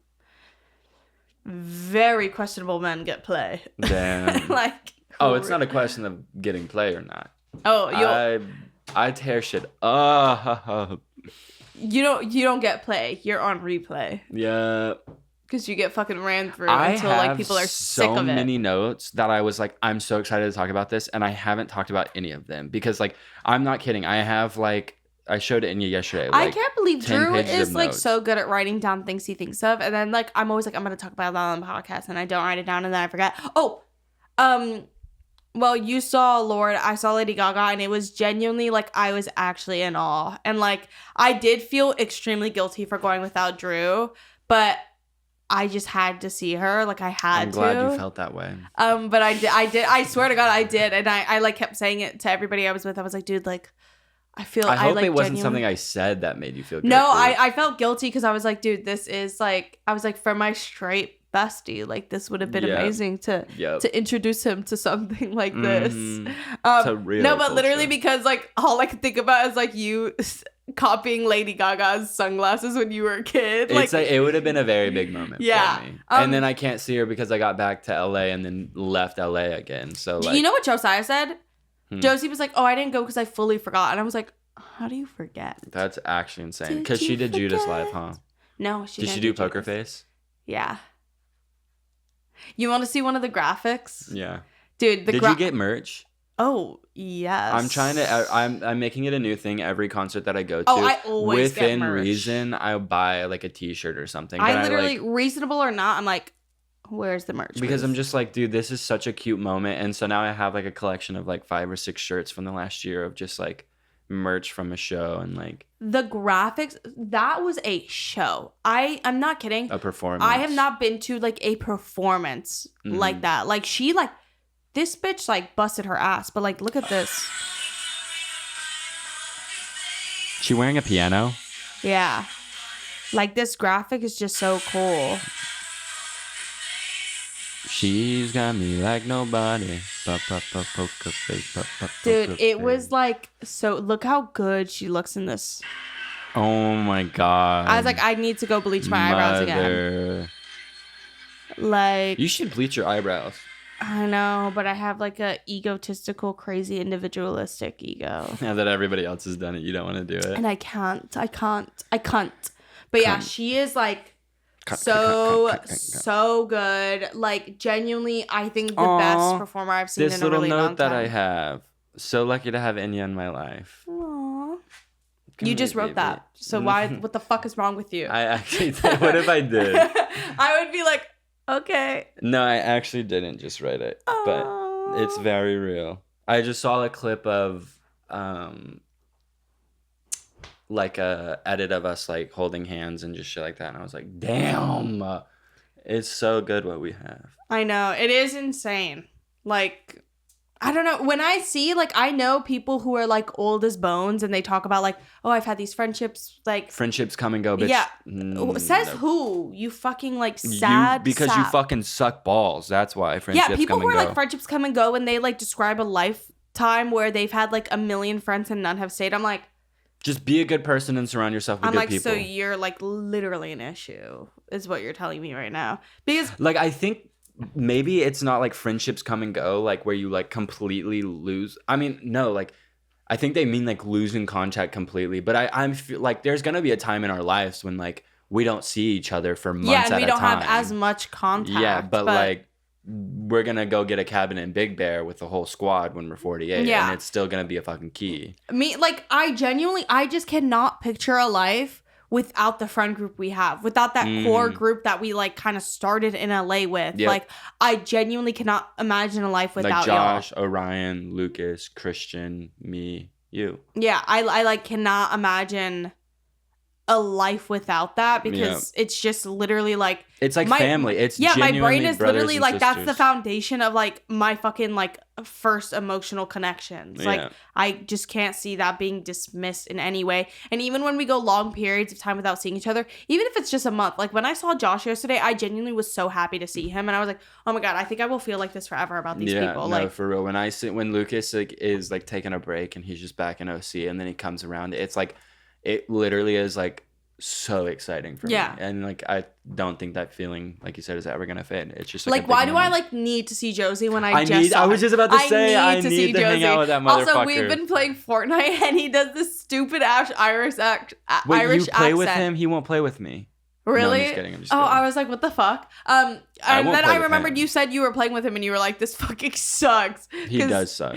very questionable men get play. Damn. Like, it's not a question of getting play or not. Oh, I tear shit up. You don't get play. You're on replay. Yeah. Because you get fucking ran through until like people are sick of it. I have so many notes that I was like, I'm so excited to talk about this, and I haven't talked about any of them because like I'm not kidding. I have like I showed it Enya yesterday. Like, I can't believe Drew is like so good at writing down things he thinks of, and then like I'm always like I'm gonna talk about that on the podcast, and I don't write it down, and then I forget. Well, you saw Lord, I saw Lady Gaga, and it was genuinely like I was actually in awe, and like I did feel extremely guilty for going without Drew, but I just had to see her. Like I had to. I'm glad you felt that way. But I did. I swear to God, I did. And I like kept saying it to everybody I was with. I was like, dude, like, I hope like, it wasn't something I said that made you feel guilty. No, I felt guilty because I was like, dude, this is like, I was like, for my straight bestie, like this would have been amazing to introduce him to something like this. To real no, but culture. literally because like all I could think about is like you copying Lady Gaga's sunglasses when you were a kid. It's like it would have been a very big moment for me. And then I can't see her because I got back to LA and then left LA again. So like, you know what Josiah said? Josie was like, oh, I didn't go because I fully forgot. And I was like, how do you forget? That's actually insane. Because she did Judas Live, huh? No, she didn't. Did she do Poker Face? Yeah. You want to see one of the graphics? Yeah. Dude, did you get merch? Oh, yes. I'm trying to. I'm making it a new thing every concert that I go to. Oh, I always within get merch. Reason, I'll buy like a T-shirt or something. I literally, reasonable or not, I'm like, where's the merch? Because I'm just like, dude, this is such a cute moment, and so now I have like a collection of like 5 or 6 shirts from the last year of just like merch from a show and like the graphics. That was a show. I'm not kidding. A performance. I have not been to like a performance like that. Like she like. This bitch, like, busted her ass. But, like, look at this. She wearing a piano? Yeah. Like, this graphic is just so cool. She's got me like nobody. Dude, it was, like, so... Look how good she looks in this. Oh, my God. I was like, I need to go bleach my eyebrows again. Like... You should bleach your eyebrows. I know, but I have like a egotistical, crazy, individualistic ego. Now that everybody else has done it, you don't want to do it. And I can't. But yeah, she is like so good. Like genuinely, I think the best performer I've seen in a really long time. This little note that I have. So lucky to have Enya in my life. Aww. You just wrote that. So what the fuck is wrong with you? I actually did. What if I did? I would be like, okay. No, I actually didn't just write it. Aww. But it's very real. I just saw a clip of like a edit of us like holding hands and just shit like that, and I was like, damn. It's so good what we have. I know. It is insane. Like, I don't know. When I see, like, I know people who are, like, old as bones and they talk about, like, oh, I've had these friendships, like... Friendships come and go, bitch. Yeah. Says who? You fucking, like, sad Because sap. you fucking suck balls. That's why friendships come and go. Yeah, people who are, like, friendships come and go and they, like, describe a lifetime where they've had, like, 1 million friends and none have stayed. I'm like... Just be a good person and surround yourself with good people. So you're, like, literally an issue, is what you're telling me right now. Because... Like, I think... Maybe it's not like friendships come and go, like where you like completely lose. I mean, no, like I think they mean like losing contact completely. But I'm like there's gonna be a time in our lives when like we don't see each other for months at a time. Yeah, and we don't have as much contact. Yeah, but like we're gonna go get a cabin in Big Bear with the whole squad when we're 48, and it's still gonna be a fucking key. I just cannot picture a life without the friend group we have, without that core group that we like kind of started in LA with. Yep. Like I genuinely cannot imagine a life without Josh, Orion, Lucas, Christian, me, you. Yeah, I like cannot imagine a life without that because it's just literally like it's like family. It's my brain is literally like that's the foundation of like my fucking like first emotional connections. Like I just can't see that being dismissed in any way. And even when we go long periods of time without seeing each other, even if it's just a month, like when I saw Josh yesterday, I genuinely was so happy to see him, and I was like, oh my god, I think I will feel like this forever about these people. No, like for real. When Lucas like is like taking a break and he's just back in OC, and then he comes around, it's like. It literally is like so exciting for me. And like I don't think that feeling, like you said, is ever gonna fade. It's just like why do I like need to see Josie when I was just about to say I need to hang out with that motherfucker. Also, we've been playing Fortnite and he does this stupid Irish Wait, Irish you play accent. With him? He won't play with me. Really? No, I'm just kidding. Oh, I was like, what the fuck? And then I remembered you said you were playing with him and you were like, this fucking sucks. He does suck.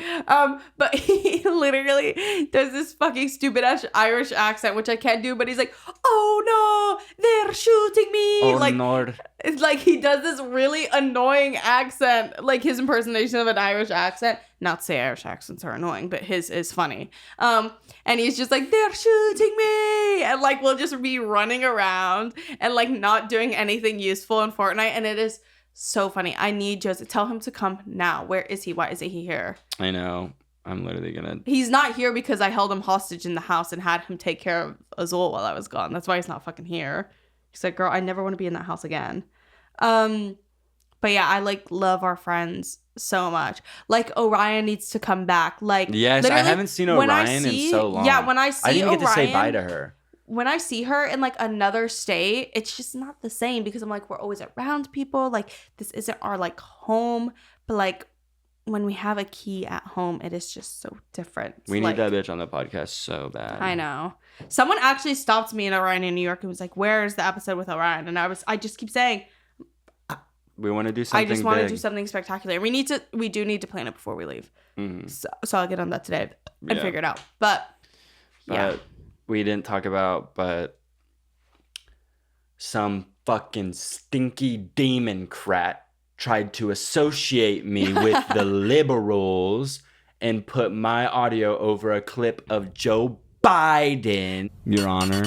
But he literally does this fucking stupid ass Irish accent, which I can't do, but he's like, oh no, they're shooting me. Oh, Lord. It's like he does this really annoying accent, like his impersonation of an Irish accent. Not to say Irish accents are annoying, but his is funny. And he's just like, they're shooting me. And like, we'll just be running around and like not doing anything useful in Fortnite. And it is so funny. I need Joseph. Tell him to come now. Where is he? Why isn't he here? I know. I'm literally gonna. He's not here because I held him hostage in the house and had him take care of Azul while I was gone. That's why he's not fucking here. He's like, girl, I never want to be in that house again. But yeah, I like love our friends so much. Like Orion needs to come back. Like yes, I haven't seen Orion in so long. Yeah, when I see I didn't Orion, get to say bye to her. When I see her in like another state, it's just not the same because I'm like, we're always around people. Like this isn't our like home, but like when we have a key at home, it is just so different. We need that bitch on the podcast so bad. I know. Someone actually stopped me in Orion in New York and was like, "Where's the episode with Orion?" And I just keep saying, we want to do something. I just want to do something spectacular. We do need to plan it before we leave. Mm-hmm. So I'll get on that today and figure it out. But we didn't talk about, but some fucking stinky Democrat tried to associate me with the liberals and put my audio over a clip of Joe Biden. Your Honor.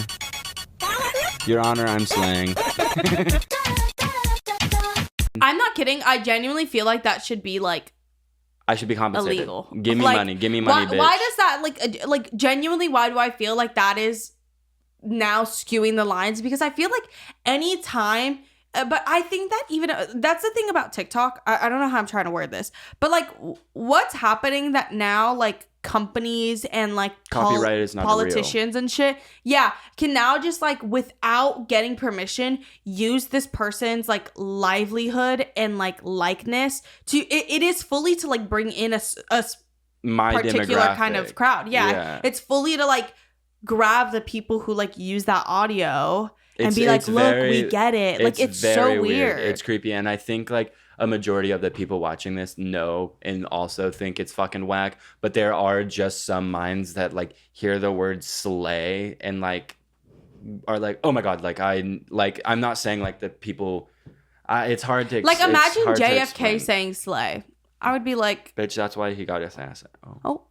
Your Honor, I'm slaying. I'm not kidding. I genuinely feel like that should be like I should be compensated. Illegal. Give me money. Give me money, bitch. Why does that like genuinely? Why do I feel like that is now skewing the lines? Because I feel like anytime. But I think that even that's the thing about TikTok. I don't know how I'm trying to word this, but like what's happening that now like companies and like copyright is not politicians real. And shit, can now just like without getting permission use this person's like livelihood and like likeness to it is fully to like bring in a my particular kind of crowd. Yeah, it's fully to like grab the people who like use that audio. And be like, look, we get it. Like, it's so weird. It's creepy. And I think, like, a majority of the people watching this know and also think it's fucking whack. But there are just some minds that, like, hear the word slay and, like, are like, oh, my God. Like, I'm not saying, like, the people... it's hard to... Like, imagine JFK saying slay. I would be like... Bitch, that's why he got his ass. Oh.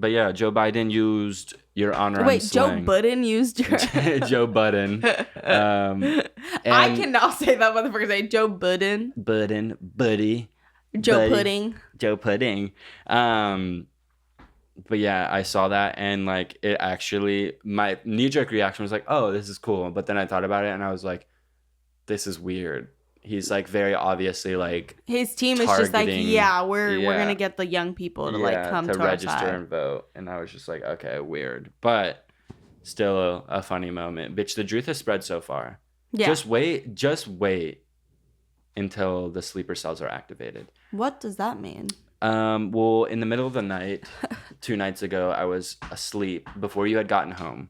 But yeah, Joe Biden used your honor. Wait, Joe Budden used your Joe Budden. I cannot say that motherfucker's name. Joe Budden. Buddy. Joe Buddy. Pudding. Joe Pudding. But yeah, I saw that and like it actually, my knee-jerk reaction was like, oh, this is cool. But then I thought about it and I was like, this is weird. He's like very obviously like his team is just like, we're gonna get the young people to like come to register our side and vote. And I was just like, okay, weird, but still a funny moment. Bitch, the truth has spread so far. Yeah. Just wait until the sleeper cells are activated. What does that mean? Well, in the middle of the night, 2 nights ago, I was asleep before you had gotten home.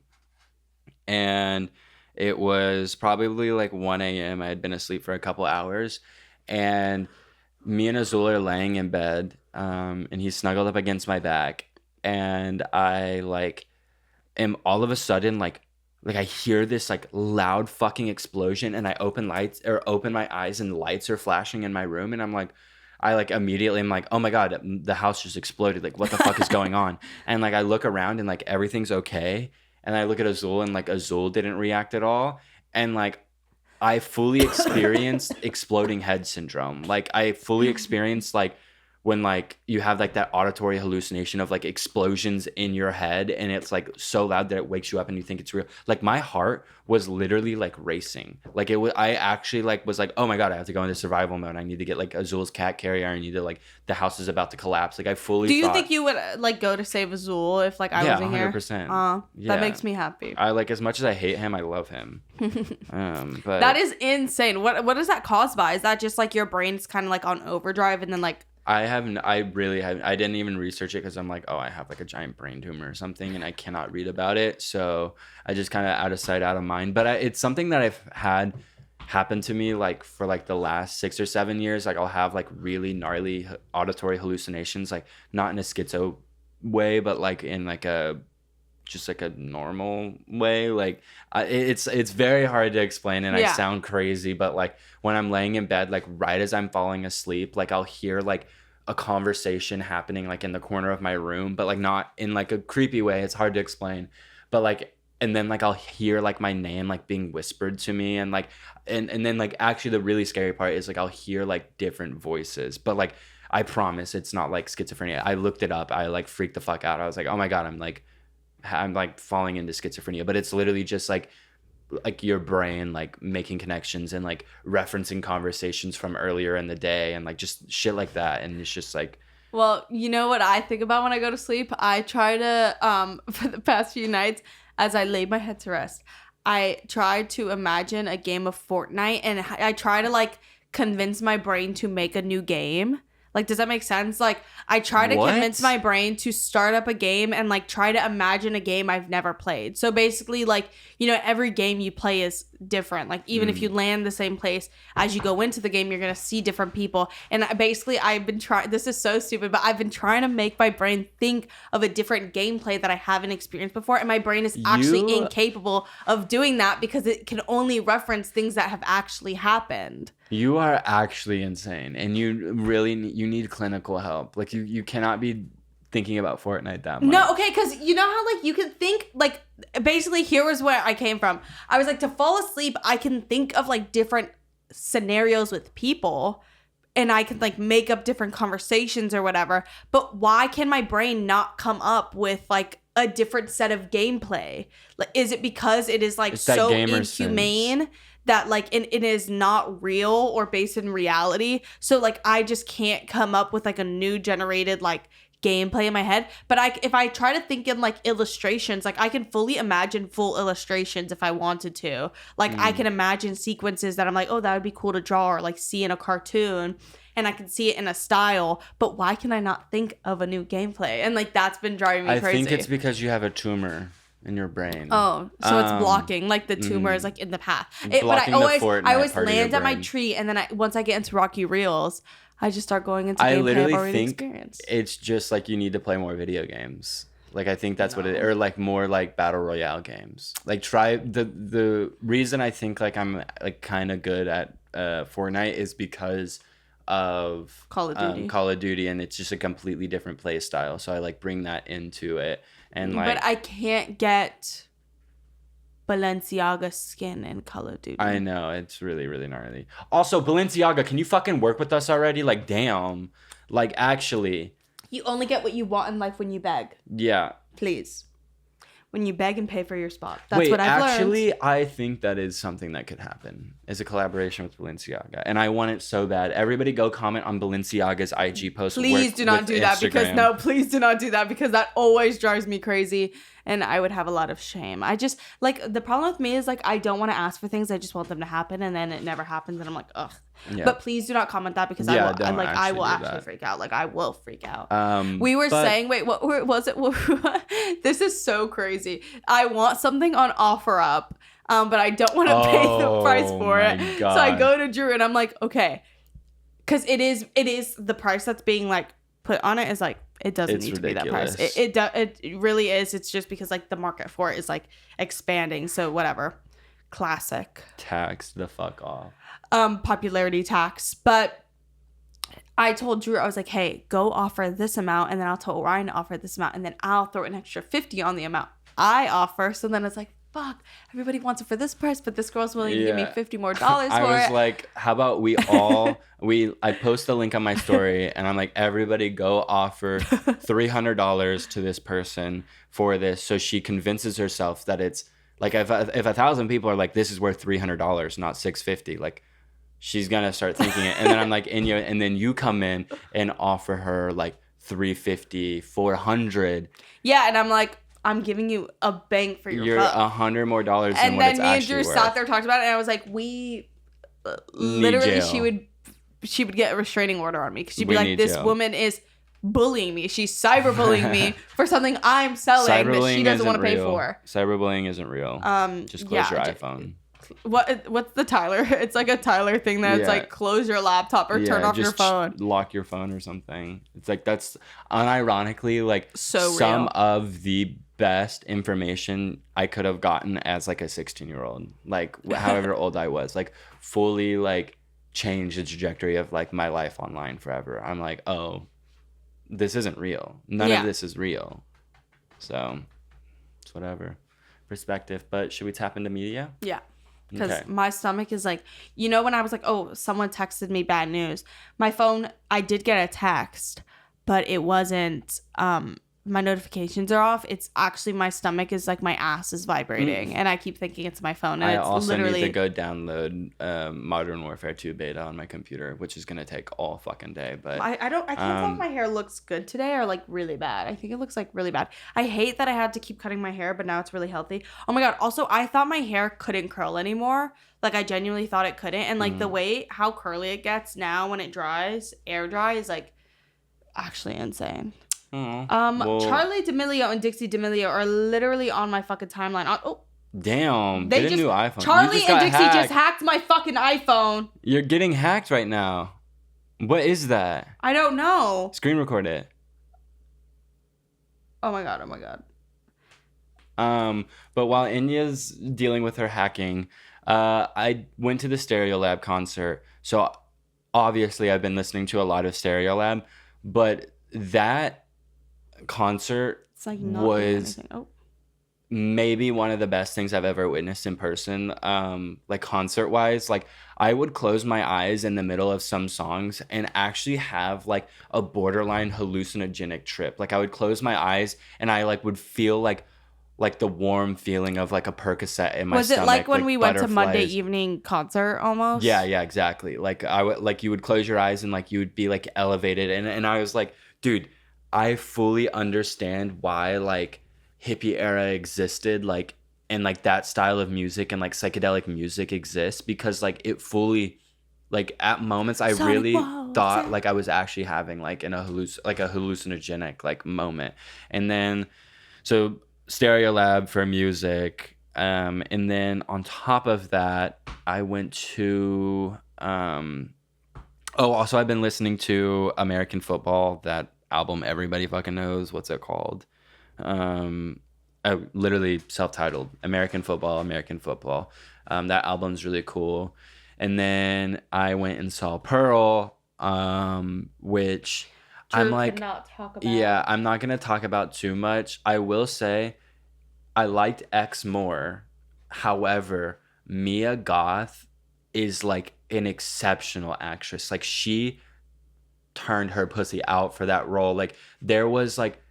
And it was probably like 1 a.m. I had been asleep for a couple hours. And me and Azul are laying in bed. And he's snuggled up against my back. And I like am all of a sudden like I hear this like loud fucking explosion. And I open my eyes and lights are flashing in my room. And I'm like, I like immediately am like, oh my God, the house just exploded. Like, what the fuck is going on? And like, I look around and like, everything's okay. And I look at Azul and like, Azul didn't react at all. And like, I fully experienced exploding head syndrome. Like, I fully experienced like, when like you have like that auditory hallucination of like explosions in your head and it's like so loud that it wakes you up and you think it's real. Like my heart was literally like racing. Like I actually like was like, oh my God, I have to go into survival mode. I need to get like Azul's cat carrier. I need to like, the house is about to collapse. Like I fully Do you think you would like go to save Azul if like I wasn't here? 100%. That makes me happy. I like, as much as I hate him, I love him. But that is insane. What is that caused by? Is that just like your brain's kind of like on overdrive and then like I didn't even research it because I'm like, oh, I have like a giant brain tumor or something and I cannot read about it. So I just kind of out of sight, out of mind. But it's something that I've had happen to me like for like the last 6 or 7 years. Like I'll have like really gnarly auditory hallucinations, like not in a schizo way, but like in like just like a normal way. Like it's very hard to explain and I sound crazy, but like when I'm laying in bed, like right as I'm falling asleep, like I'll hear like a conversation happening like in the corner of my room, but like not in like a creepy way. It's hard to explain, but like, and then like I'll hear like my name like being whispered to me and like and then like actually the really scary part is like I'll hear like different voices, but like I promise it's not like schizophrenia. I looked it up. I like freaked the fuck out. I was like, oh my God, I'm like falling into schizophrenia, but it's literally just like your brain like making connections and like referencing conversations from earlier in the day and like just shit like that. And it's just like, well, you know what I think about when I go to sleep? I try to for the past few nights as I lay my head to rest, I try to imagine a game of Fortnite and I try to like convince my brain to make a new game. Like, does that make sense? Like, I try to convince my brain to start up a game and, like, try to imagine a game I've never played. So, basically, like, you know, every game you play is different. Like, even if you land the same place, as you go into the game, you're going to see different people. And basically, I've been trying, this is so stupid, but I've been trying to make my brain think of a different gameplay that I haven't experienced before. And my brain is actually incapable of doing that because it can only reference things that have actually happened. You are actually insane, and you need clinical help. Like you cannot be thinking about Fortnite that much. No, okay, because you know how like you can think like basically here was where I came from. I was like, to fall asleep, I can think of like different scenarios with people, and I can like make up different conversations or whatever. But why can my brain not come up with like a different set of gameplay? Like, is it because it is like so inhumane? That like it is not real or based in reality. So like I just can't come up with like a new generated like gameplay in my head. But if I try to think in like illustrations, like I can fully imagine full illustrations if I wanted to. Like I can imagine sequences that I'm like, oh, that would be cool to draw or like see in a cartoon. And I can see it in a style, but why can I not think of a new gameplay? And like that's been driving me crazy. I think it's because you have a tumor in your brain. Oh, so it's blocking, like the tumor is like in the path. But I always land at my tree, and then once I get into Rocky Reels, I just start going into gameplay I've already experienced. It's just like you need to play more video games. Like I think that's what it, or like more like battle royale games. Like try the reason I think like I'm like kind of good at Fortnite is because of Call of Duty, and it's just a completely different play style. So I like bring that into it, and like. But I can't get Balenciaga skin in Call of Duty. I know, it's really, really gnarly. Also, Balenciaga, can you fucking work with us already? Like, damn. Like, actually. You only get what you want in life when you beg. Yeah. Please. When you beg and pay for your spot. That's what I've learned. I think that is something that could happen. Is a collaboration with Balenciaga. And I want it so bad. Everybody go comment on Balenciaga's IG post. Please do not do that please do not do that because that always drives me crazy. And I would have a lot of shame. I just, like, the problem with me is, like, I don't want to ask for things. I just want them to happen. And then it never happens. And I'm like, ugh. Yeah. But please do not comment that because I will actually freak out. Like, I will freak out. We were saying, wait, what was it? This is so crazy. I want something on OfferUp, but I don't want to pay the price for it. God. So I go to Drew and I'm like, okay. Because it is the price that's being, like, put on it is, like, it doesn't need ridiculous. To be that price. It really is. It's just because, like, the market for it is, like, expanding. So whatever. Classic. Tax the fuck off. Popularity tax. But I told Drew, I was like, hey, go offer this amount. And then I'll tell Ryan to offer this amount. And then I'll throw an extra 50 on the amount I offer. So then it's like, fuck, everybody wants it for this price, but this girl's willing to give me $50 more for it. I was like, how about we all, I post the link on my story and I'm like, everybody go offer $300 to this person for this. So she convinces herself that it's like, if 1,000 people are like, this is worth $300, not $650, like she's going to start thinking it. And then I'm like, Enya, and then you come in and offer her like $350, $400. Yeah. And I'm like, I'm giving you a bang for your buck. You're $100 more than what it's actually worth. And then me and Drew sat there, talked about it, and I was like, literally, she would get a restraining order on me because she'd be like, this woman is bullying me. She's cyberbullying me for something I'm selling that she doesn't want to pay for. Cyberbullying isn't real. Just close your iPhone. What's the Tyler? It's like a Tyler thing that's like close your laptop or turn off your phone. Lock your phone or something. It's like that's unironically like so some real. Of the best information I could have gotten as like a 16-year-old, like however old I was, like fully like changed the trajectory of like my life online forever. I'm like, oh, this isn't real. None of this is real. So it's whatever. Perspective. But should we tap into media? Yeah. Because my stomach is like, you know, when I was like, oh, someone texted me bad news. My phone, I did get a text, but it wasn't, my notifications are off. It's actually my stomach is like my ass is vibrating. And I keep thinking it's my phone. And I it's also literally... need to go download Modern Warfare 2 beta on my computer, which is going to take all fucking day. But I can't tell if my hair looks good today or like really bad. I think it looks like really bad. I hate that I had to keep cutting my hair, but now it's really healthy. Oh my God. Also, I thought my hair couldn't curl anymore. Like I genuinely thought it couldn't. And like the way how curly it gets now when it dries, air dry is like actually insane. Charlie D'Amelio and Dixie D'Amelio are literally on my fucking timeline. Damn, get a new iPhone. Charlie and Dixie just hacked my fucking iPhone. You're getting hacked right now. What is that? I don't know. Screen record it. Oh my god. But while Enya's dealing with her hacking, I went to the Stereolab concert. So obviously I've been listening to a lot of Stereolab, but that concert was maybe one of the best things I've ever witnessed in person, like concert wise. Like I would close my eyes in the middle of some songs and actually have like a borderline hallucinogenic trip. Like I would close my eyes and I like would feel like the warm feeling of like a Percocet in my stomach. Was it like when we went to Monday evening concert almost? Yeah, exactly. Like I would like you would close your eyes and like you would be like elevated and I was like, dude, I fully understand why like hippie era existed, like and like that style of music and like psychedelic music exists because like it fully like at moments I really thought like I was actually having like a hallucinogenic like moment. And then so Stereolab for music, and then on top of that I went to also I've been listening to American Football, that album everybody fucking knows. What's it called? Literally self-titled American Football. That album's really cool. And then I went and saw Pearl which Drew I'm like, cannot talk about. Yeah, I'm not gonna talk about too much. I will say, I liked X more. However, Mia Goth is like an exceptional actress. Like she turned her pussy out for that role. Like there was like,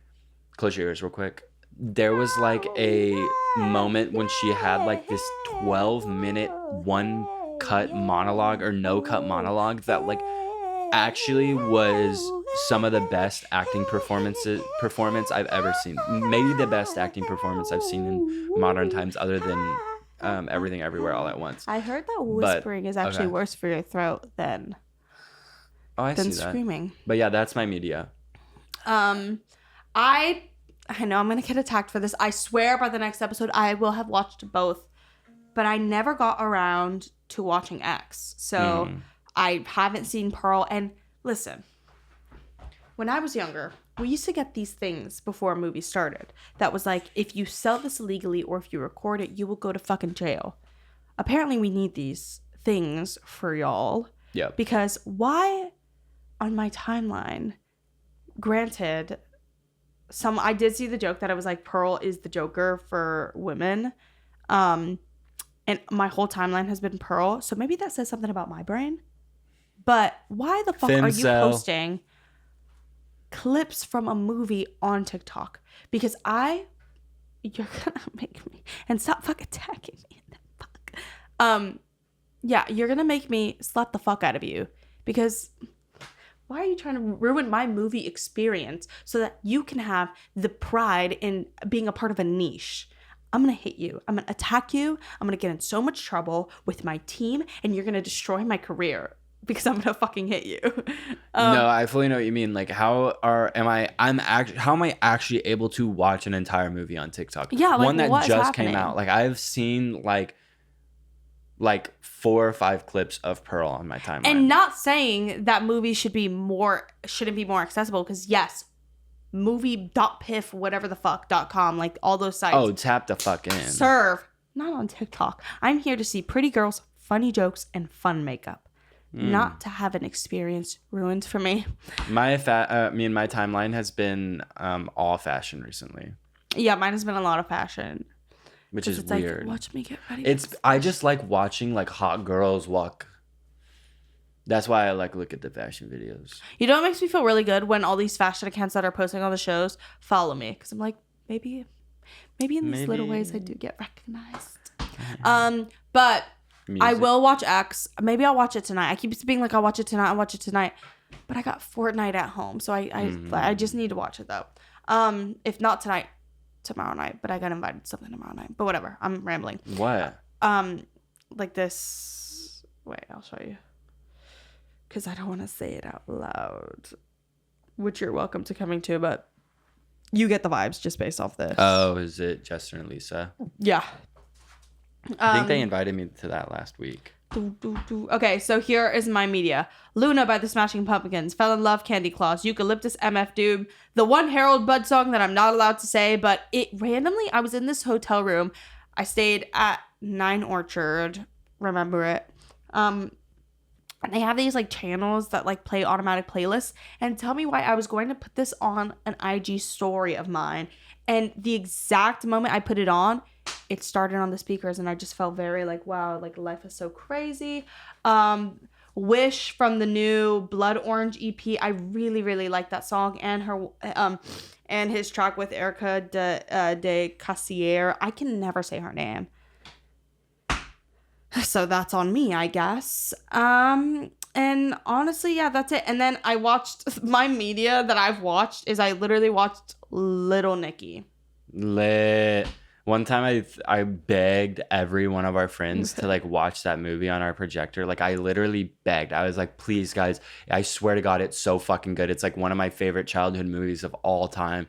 close your ears real quick. There was like a moment when she had like this 12-minute one cut monologue or no cut monologue that like actually was some of the best acting performance I've ever seen. Maybe the best acting performance I've seen in modern times, other than Everything Everywhere All at Once. I heard that whispering is actually worse for your throat than screaming. But yeah, that's my media. I know I'm gonna get attacked for this. I swear by the next episode I will have watched both, but I never got around to watching X. So I haven't seen Pearl. And listen, when I was younger, we used to get these things before a movie started. That was like, if you sell this illegally or if you record it, you will go to fucking jail. Apparently we need these things for y'all. Yeah. Because why on my timeline, granted, I did see the joke that I was like, Pearl is the Joker for women. And my whole timeline has been Pearl. So maybe that says something about my brain. But why the fuck are you posting clips from a movie on TikTok? Because you're gonna make me, and stop fucking attacking me in that fuck. Yeah, you're gonna make me slap the fuck out of you. Because why are you trying to ruin my movie experience so that you can have the pride in being a part of a niche? I'm going to hit you. I'm going to attack you. I'm going to get in so much trouble with my team, and you're going to destroy my career because I'm going to fucking hit you. No, I fully know what you mean. Like, how am I actually able to watch an entire movie on TikTok? Yeah, like, one that just happening? Came out. Like, I've seen like 4 or 5 clips of Pearl on my timeline. And not saying that movies shouldn't be more accessible, because yes, movie.piff, whatever the fuck.com, like all those sites. Oh, tap the fuck in. Serve. Not on TikTok. I'm here to see pretty girls, funny jokes, and fun makeup. Not to have an experience ruined for me. My timeline has been all fashion recently. Yeah, mine has been a lot of fashion. Which is weird. Like, watch me get ready. I just like watching like hot girls walk. That's why I like look at the fashion videos. You know what makes me feel really good? When all these fashion accounts that are posting on the shows follow me, because I'm like, maybe in these little ways I do get recognized. Yeah. But music. I will watch X. Maybe I'll watch it tonight. I keep being like, I'll watch it tonight. But I got Fortnite at home, so I just need to watch it though. If not tonight, tomorrow night. But I got invited to something tomorrow night. But whatever, I'm rambling. What? Like this. Wait, I'll show you. Because I don't want to say it out loud, which you're welcome to coming to, but you get the vibes just based off this. Oh, is it Jester and Lisa? Yeah. I think they invited me to that last week. Okay, so here is my media. Luna by the Smashing Pumpkins, Fell in Love, Candy Claus, Eucalyptus, MF Doom, the one Harold Budd song that I'm not allowed to say, but it randomly, I was in this hotel room. I stayed at 9 Orchard, remember it. And they have these like channels that like play automatic playlists, and tell me why I was going to put this on an IG story of mine. And the exact moment I put it on, it started on the speakers, and I just felt very like, wow, like life is so crazy. Wish from the new Blood Orange EP. I really, really like that song, and her and his track with Erica de Cassier. I can never say her name. So that's on me, I guess. And honestly, yeah, that's it. And then I watched, my media that I've watched is I literally watched Little Nicky. Lit. One time I begged every one of our friends to like watch that movie on our projector. Like I literally begged. I was like, please guys, I swear to God, it's so fucking good. It's like one of my favorite childhood movies of all time.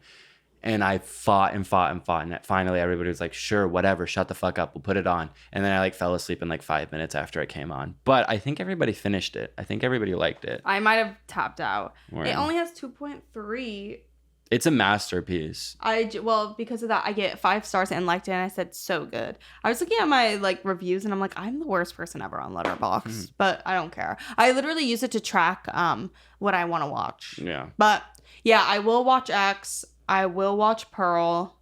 And I fought. And finally everybody was like, sure, whatever, shut the fuck up, we'll put it on. And then I like fell asleep in like 5 minutes after it came on. But I think everybody finished it. I think everybody liked it. I might have tapped out. Word. It only has 2.3. It's a masterpiece. Well, because of that, I get 5 stars and liked it, and I said so good. I was looking at my like reviews, and I'm like, I'm the worst person ever on Letterboxd, but I don't care. I literally use it to track what I want to watch. Yeah. But yeah, I will watch X. I will watch Pearl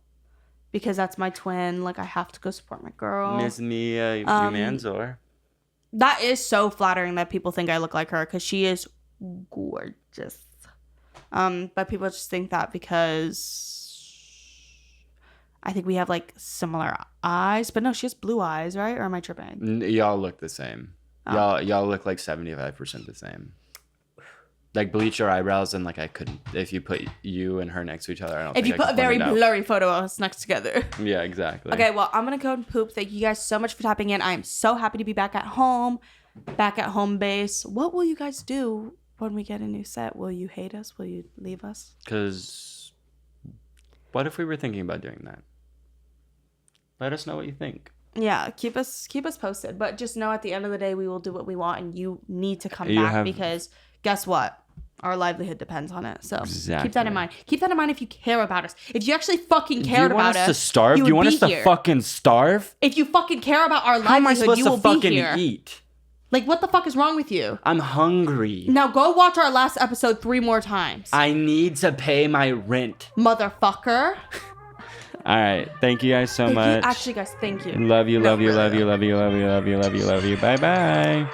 because that's my twin. Like I have to go support my girl. Miss Mia Manzor. That is so flattering that people think I look like her because she is gorgeous. But people just think that because I think we have like similar eyes, but no, she has blue eyes, right? Or am I tripping? Y'all look the same. Y'all look like 75% the same. Like bleach your eyebrows, and like I couldn't. If you put you and her next to each other, I don't. If you put a very blurry photo of us next together. Yeah, exactly. Okay, well, I'm gonna go and poop. Thank you guys so much for tapping in. I am so happy to be back at home base. What will you guys do when we get a new set? Will you hate us? Will you leave us? Because what if we were thinking about doing that? Let us know what you think. Yeah, keep us posted. But just know at the end of the day, we will do what we want, and you need to come back because guess what? Our livelihood depends on it. So keep that in mind. Keep that in mind if you care about us. If you actually fucking cared about us. Do you want us to starve? Do you want us to fucking starve? If you fucking care about our livelihood, how am I supposed you to will fucking be here. eat? Like, what the fuck is wrong with you? I'm hungry. Now go watch our last episode 3 more times. I need to pay my rent. Motherfucker. All right. Thank you guys so much. Actually, guys, thank you. Love you. Bye-bye.